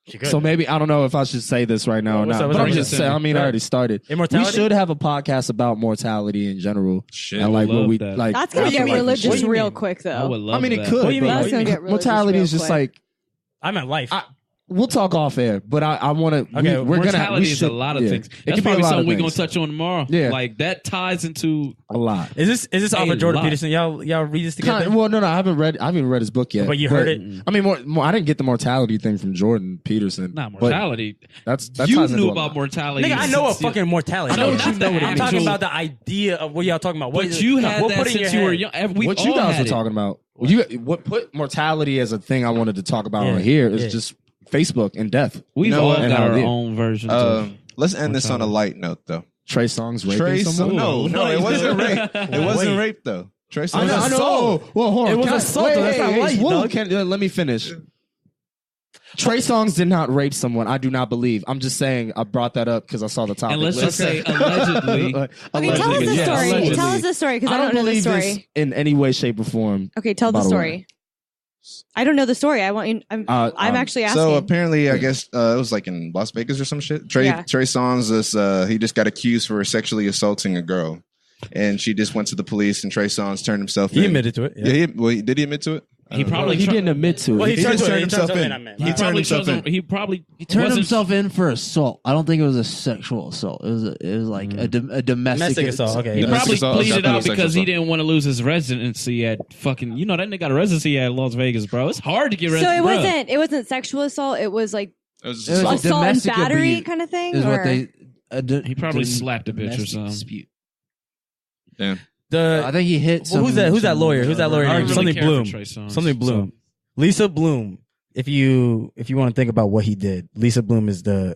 She good. So maybe I don't know if I should say this right now or What's not. up, But what's I'm up? just saying. I mean, I already started. Immortality? We should have a podcast about mortality in general. Shit. And like what love we that. like. That's gonna after, get like, religious What do you real mean? quick, I would though. love I mean, it that. could. What do you but mean? That's gonna get religious mortality real is just quick. like I meant life. we'll talk off air, but I want to. Okay, we're Mortality gonna. We is should, a lot of yeah. things. It That's could be a probably lot something of we're gonna things. touch on tomorrow. Yeah. like that ties into. A lot. Is this off A of Jordan lot. Peterson? Y'all read this together? Well, no, I haven't read his book yet. But you heard it? I mean, more. I didn't get the mortality thing from Jordan Peterson. Not but mortality. That You ties into knew a about lot. mortality. Nigga, I know a since you- fucking mortality. I know What you you know what it I'm is. talking about the idea of what y'all talking about. But you had what that put in since your you were head? young. We What all you guys had were it. talking about? What put mortality as a thing I wanted to talk about Yeah, on here is yeah. just Facebook and death. We've You know all what? got And how our it is. own versions of. Let's end this on a light note, though. Trey Songz raping Trey someone? Songz. No, it wasn't rape. It wasn't Wait. rape though. Trey I Songz. know. I know. assault. Well, hold on. It was Can I- assault, though. That's not light, whoa, dog. let me finish. Trey Songz did not rape someone. I do not believe. I'm just saying I brought that up because I saw the topic. And let's just say allegedly. Okay, tell us Allegedly, the yes. story. Allegedly. Tell us the story because I don't know the believe story. this in any way, shape, or form. Okay, tell the By the story. way. I don't know the story. I want you. I'm actually asking. So apparently, I guess it was like in Las Vegas or some shit. Trey Yeah. Songz he just got accused for sexually assaulting a girl, and she just went to the police. And Trey Songz turned himself He in. admitted to it. Yeah, did he admit to it? I He don't know. probably He didn't admit to it. Well, he turned just to it. turned He turned himself to it. in. I meant. He He turned probably himself in. He probably He turned wasn't- himself in for assault. I don't think it was a sexual assault. It was like a domestic Domestic assault. Okay. He yeah. probably assault, pleaded definitely out sexual because he assault. didn't want to lose his residency at fucking. You know that nigga got a residency at Las Vegas, bro. It's hard to get so residency. it wasn't sexual assault. It was like It was It was assault. a assault and domestic battery abuse kind of thing. is or? what they. He probably slapped a bitch or domestic something. dispute. Damn. I think he hit. Well, who's that lawyer? Who's that lawyer? I named? don't really Something care for Bloom. Trey Songz, Something Bloom. Lisa Bloom. If you want to think about what he did, Lisa Bloom is the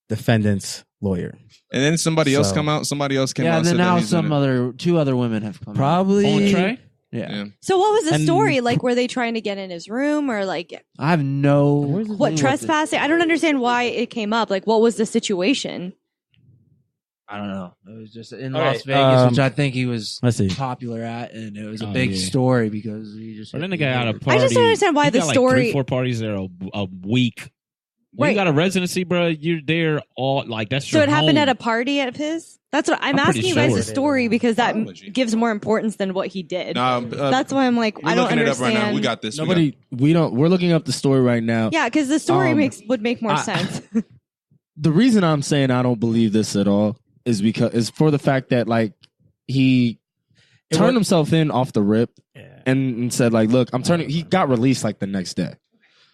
defendant's lawyer. And then somebody else So- come out. Somebody else came out. Yeah, and then said that now he's in it. two other women have come out. Probably. On Trey? Yeah. So what was the And- story? Like, were they trying to get in his room or like I have no. what trespassing? I don't understand why it came up. Like, what was the situation? I don't know. It was just in All Las right, Vegas, which I think he was Let's see. popular at, and it was a Oh, big yeah. story because he just. But then hit the guy the out air. of party. I just don't understand why you the got story- Like 3-4 parties there a week. When Right. you got a residency, bro, you're there all like that's So your it happened home. at a party of his. That's what I'm I'm pretty asking you guys sure. the story because that Biology. gives more importance than what he did. Nah, That's why I'm like, we're I don't looking it up understand. right now. We got this. We're looking up the story right now. Yeah, because the story would make more I- sense. The reason I'm saying I don't believe this at all is for the fact that like he turned himself in off the rip and said like, look, I'm turning. He got released like the next day.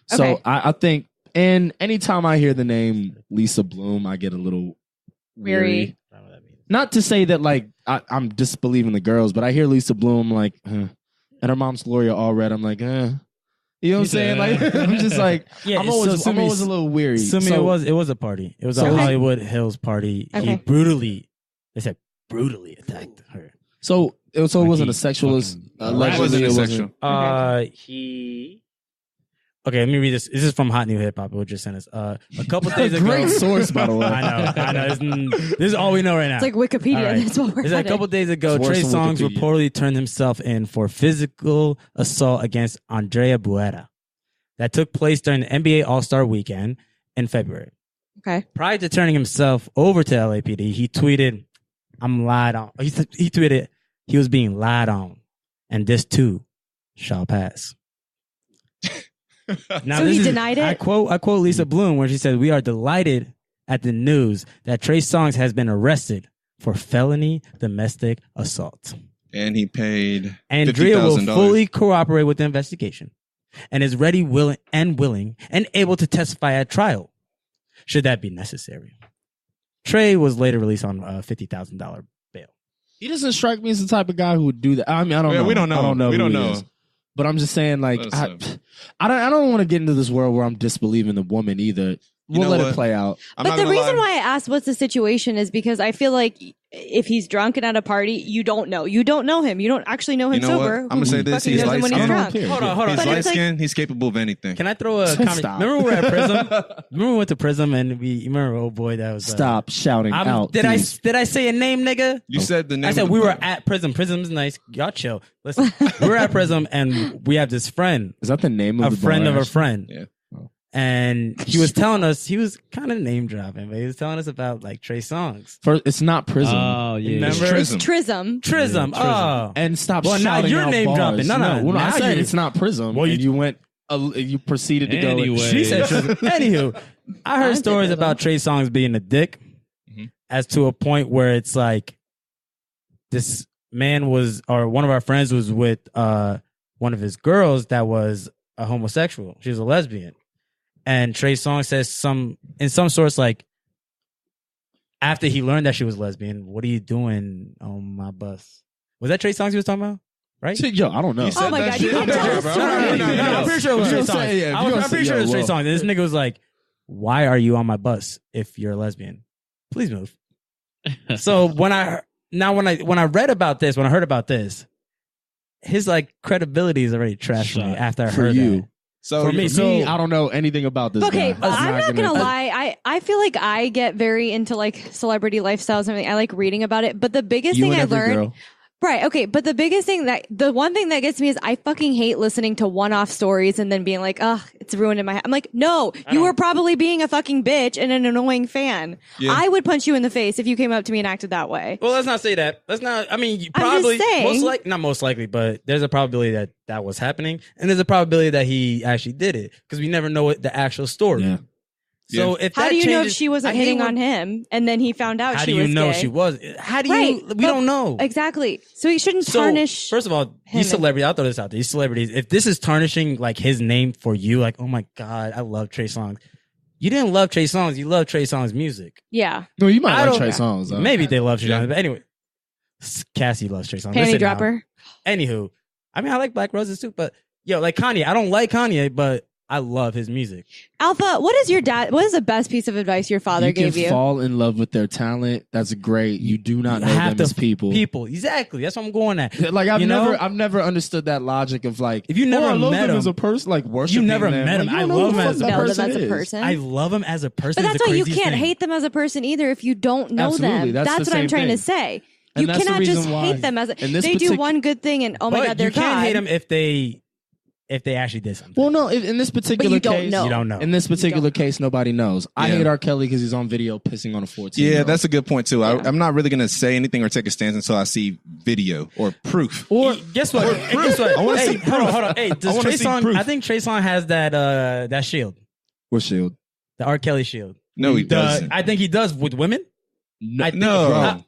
So Okay. I think, and anytime I hear the name Lisa Bloom, I get a little weary. Not to say that like I'm disbelieving the girls, but I hear Lisa Bloom like, and her mom's lawyer all red. I'm like, You know what I'm saying? Like, I'm just like, Yeah, I'm always so a little weary. Sumie, it was a party. It was a So- Hollywood Hills party. Okay. He brutally attacked her. So it wasn't a sexual. fucking- Allegedly, it wasn't. He. Okay, let me read this. This is from Hot New Hip Hop. It just sent us. A couple days ago. Great source, by the way. I know. This is all we know right now. It's like Wikipedia. All right. That's what we're It's like a getting. couple days ago, It's worse Trey than Songz Wikipedia. reportedly turned himself in for physical assault against Andrea Buera. That took place during the NBA All-Star Weekend in February. Okay. Prior to turning himself over to LAPD, he tweeted, "I'm lied on." He tweeted he was being lied on, and this too shall pass. Now, So this he is- denied it? I quote Lisa Bloom where she said, "We are delighted at the news that Trey Songz has been arrested for felony domestic assault. And he paid Andrea will $50,000. fully cooperate with the investigation and is ready, willing, and able to testify at trial, should that be necessary." Trey was later released on a $50,000 bail. He doesn't strike me as the type of guy who would do that. I mean, I don't know. We don't know. I don't know. We who don't he know. is. But I'm just saying, like, Let us I don't want to get into this world where I'm disbelieving the woman either. We'll know let what? it play out. I'm But not the gonna reason lie. why I asked what's the situation is because I feel like if he's drunk and at a party, you don't know. You don't know him. You don't actually know him You know what? sober. I'm gonna say this: fucking he's knows him light when he's skinned. drunk. Hold on. He's But light it's like- skinned. He's capable of anything. Can I throw a comment? Stop. Remember we were at Prism? Remember we went to Prism and you remember old boy that was Stop shouting out. Did these- I say a name, nigga? You said the name. I said of the we were bar. at Prism. Prism's nice. Y'all chill. Listen, we were at Prism and we have this friend, Is that the name of a the friend bar, of a actually? friend. Yeah. And he was telling us, he was kind of name dropping, but he was telling us about like Trey Songz. First, it's not Prism. Oh yeah. Remember? Trism. Trism. Trism. Oh. and stop Well, now shouting you're out name bars. dropping. No, well, now I said you- it's not Prism. Well, and you went. You proceeded to go. Anyway. She said Trism. Anywho, I heard I stories did about Trey Songz being a dick Mhm. as to a point where it's like this man was, or one of our friends was with one of his girls that was a homosexual. She was a lesbian. And Trey Songz says in some source, like, after he learned that she was lesbian, "What are you doing on my bus?" Was that Trey Songz he was talking about? Right? Yo, I don't know. You said Oh my that God, you shit? can't tell the Bro, story. I'm pretty sure it was Trey If you gonna Songz. say- yeah, if you I'm gonna pretty say- sure it was yo, Trey whoa. Songz. And this nigga was like, "Why are you on my bus if you're a lesbian? Please move." So when I read about this, when I heard about this, his like credibility is already trashed for me Shot. after I For heard you. that. So For me, you- so- I don't know anything about this. Okay, guy. I'm not gonna lie. I feel like I get very into like celebrity lifestyles and everything. I like reading about it. But the biggest You thing and I every learned, girl. right? Okay, but the biggest thing the one thing that gets me is I fucking hate listening to one-off stories and then being like, "Ugh, it's ruined in my head." I'm like, no, you were probably being a fucking bitch and an annoying fan. Yeah. I would punch you in the face if you came up to me and acted that way. Well, let's not say that. Let's not. I mean, I'm just probably saying. not most likely, but there's a probability that that was happening, and there's a probability that he actually did it because we never know what the actual story. Yeah. So if How that do you know if changes- she wasn't I hate hitting when- on him and then he found out How she do you was know gay? she was? How do Right, you? We but- don't know. Exactly. So he shouldn't So, tarnish. first of all, him these celebrities, I'll throw this out there. These celebrities, if this is tarnishing like his name for you, like, oh my God, I love Trey Songz. You didn't love Trey Songz, you love Trey Songz music. yeah. No, you might I like don't- Trey Songz. Though. Maybe they love Trey Yeah. Songz, but anyway. Cassie loves Trey Songz. Panty Listen now. dropper. Anywho, I mean, I like Black Roses too, but yo, like Kanye, I don't like Kanye, but I love his music. Alpha, what is the best piece of advice your father gave can you? fall in love with their talent. That's great. You do not know them as people. Exactly. That's what I'm going at. Like I've never understood that logic of like, if you never I love met them him as a person, like worshiping you never them. met him. Like, I you don't love know him who as the a fuck person. that Know them as a is. person. I love him as a person. But It's that's the why you craziest can't thing. hate them as a person either if you don't know Absolutely. them. That's the what I'm same trying to thing. say. And You that's the cannot just reason why hate them as in this they do partic- one good thing and oh my But god, they're you can't God. hate them if they actually did something. Well, no, in this particular you don't case, know. You don't know. In this particular don't case, nobody knows. I Yeah. hate R. Kelly because he's on video pissing on a 14. Yeah, that's a good point too. Yeah. I'm not really gonna say anything or take a stance until I see video or proof. Or guess what? Guess what? I wanna Hey, see hold on, hold on. Hey, I does wanna Trey see Songz? proof. I think Trey Songz has that shield, What shield? the R. Kelly shield. No, he doesn't. I think he does with women. I think- No. Not,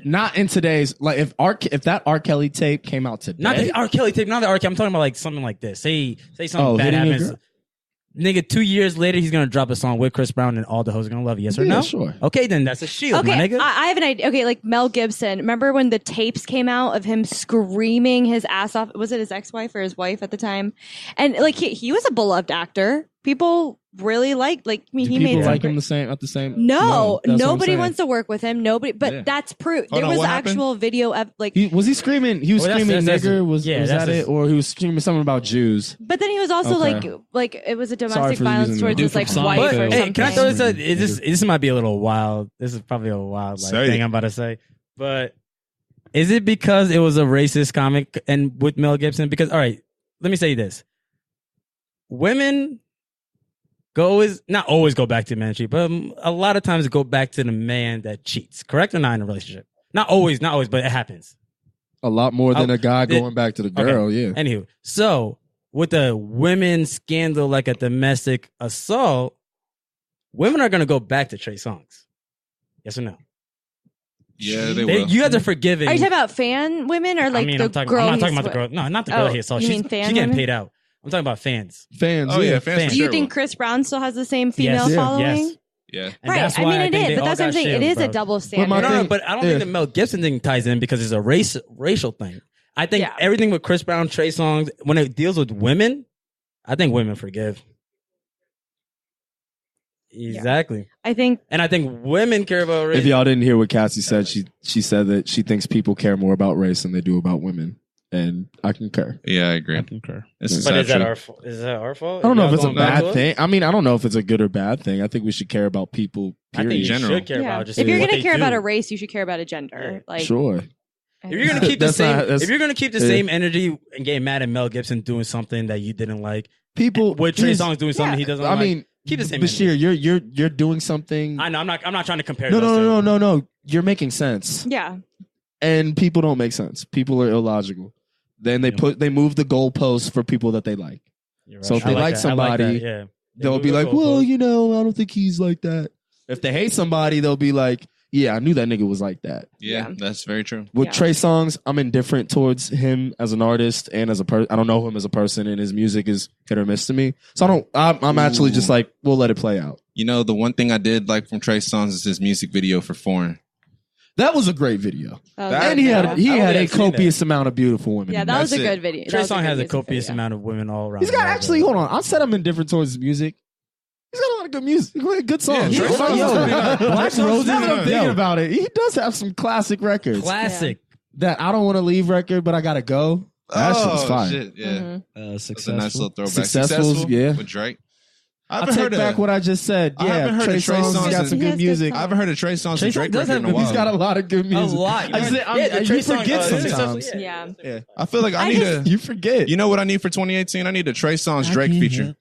Not in today's like if that R. Kelly tape came out today. not the R. Kelly tape. Not the R. Kelly. I'm talking about like something like this. Say something bad hitting a happens. girl? Nigga, 2 years later, he's gonna drop a song with Chris Brown, and all the hoes are gonna love you. Yes or Yeah, no? sure. Okay, then that's a shield, my Okay, nigga. I have an idea. Okay, like Mel Gibson. Remember when the tapes came out of him screaming his ass off? Was it his ex-wife or his wife at the time? And like he was a beloved actor. People really liked. Like I mean, Do he people made some like him great- the same at the same? No, that's what I'm nobody saying. wants to work with him. Nobody, but Yeah. that's proof. Hold There on, was what happened? actual video of like. Was he screaming? He was Well, that's- screaming that's- nigger. Was that's that his- it? Or he was screaming something about Jews? But then he was also Okay. like it was a Sorry domestic for violence using towards the- his like Dude from wife Seinfeld. or But something. hey, can I throw this? This might be a little wild. This is probably a wild Say thing it. I'm about to say. But is it because it was a racist comic and with Mel Gibson? Because all right, let me say this: women not always go back to men cheat, but a lot of times go back to the man that cheats. Correct or not in a relationship? Not always, but it happens. A lot more than a guy it- going back to the girl. Yeah. Anywho, so with a women scandal like a domestic assault, women are going to go back to Trey Songz. Yes or no? Yeah, they will. You guys are forgiving. Are you talking about fan women or like the I'm girl? not talking he's about the with? girl. No, not the girl Oh, he assaulted. you She's mean fan she getting women? paid out. I'm talking about fans. Fans. Oh yeah, yeah. fans. Fans. For Do you sure think will. Chris Brown still has the same female Yes. following? Yes. Yeah. And Right. that's I why mean, it think is, they but all that's what I'm got saying. It shields, is a bro. double standard. my No, thing- but I don't think the Mel Gibson thing ties in because it's a racial thing. I think Yeah. everything with Chris Brown, Trey Songz, when it deals with women, I think women forgive. Exactly. I think And I think women care about race. If y'all didn't hear what Cassie said, she said that she thinks people care more about race than they do about women, and I concur. Yeah, I agree. I concur. This is But not is that true. our fault? Is that our fault? I don't know Y'all if it's a going back to bad us? thing. I mean, I don't know if it's a good or bad thing. I think we should care about people. I think Period. you general. should care yeah. about just if you're what gonna they care do. about a race, you should care about a gender. Like Sure. If you're gonna keep the That's same, not- that's- if you're gonna keep the yeah. same energy and get mad at Mel Gibson doing something that you didn't like, People with Trey here's- Songz doing something he doesn't I like, mean, keep the same Bashir, energy. you're doing something. I know. I'm not trying to compare. No, those two. no. You're making sense, yeah. and people don't make sense. People are illogical. Then they move the goalposts for people that they like. You're So if I they like that. I somebody, that, yeah. They They'll move be the like, well, goalposts. I don't think he's like that. If they hate somebody, they'll be like, yeah, I knew that nigga was like that. Yeah, Yeah. that's very true. With Yeah. Trey Songz, I'm indifferent towards him as an artist and as a person. I don't know him as a person, and his music is hit or miss to me. So I'm actually just like, we'll let it play out. You know, the one thing I did like from Trey Songz is his music video for Foreign. That was a great video, Oh, That- and he had I don't think a I've seen copious amount of beautiful women. yeah, in that there. was a That's it. good video. Trey That was Songz good has a music copious video. amount of women all around. He's got the world, actually. bro. Hold on, I said I'm indifferent towards his music. He's got a lot of good music, good songs. Yeah, Trey Songz is Yo, good. Black Trey Songz is Roses. Now that I'm good. thinking Yo. about it, he does have some classic records. Classic. That I don't want to leave record, but I gotta go. That shit's fire. Shit, yeah. Mhm. That's a nice Successful. little throwback. Successful's, yeah. With Drake. I I'll haven't take heard back of what I just said. I haven't Yeah, heard Trey of Trey Songz Songz got and- some He has good good music. I haven't heard of Trey Songz Trey and Drake Songz does record have in a good while. He's got a lot of good A music. lot. You Trey Songz, forget successful, sometimes. Yeah. Yeah. I feel like I need just- a. You forget. You know what I need for 2018? I need a Trey Songz Drake feature.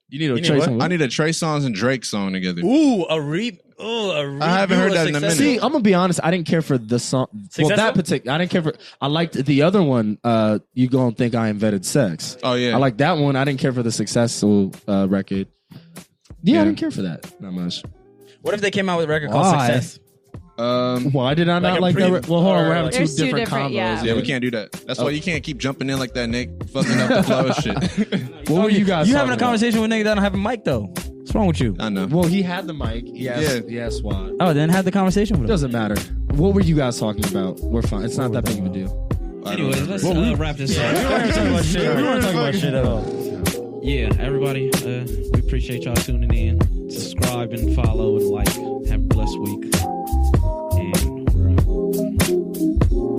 You need a need Trey what? Songz. I need a Trey Songz and Drake song together. Ooh, a re. I haven't heard that in a minute. See, I'm gonna be honest. I didn't care for the song. Well, Successful? that particular. I didn't care for. I liked the other one. You gonna think I invented sex? Oh yeah. I like that one. I didn't care for the successful record. Yeah, Yeah. I didn't care for that that much. What if they came out with a record called Why? Success? Why did I Like not a like pre- that? Well, hold on. We're having or two There's two different different- combos. yeah. Yeah, we can't do that. That's why you can't keep jumping in like that, Nick. Fucking up the flow of shit. What were you guys? You having a talking about? conversation with a nigga that don't have a mic though? What's wrong with you? I know. Well, he had the mic. He asked, Yeah. he asked why. Oh, then have the conversation with him. Doesn't matter. what were you guys talking about? We're fine. It's not that big of a deal. Anyways, let's wrap this up. We weren't talking about shit. We weren't talking about shit at all. Yeah, everybody, we appreciate y'all tuning in. Subscribe and follow and like. Have a blessed week. And we're out.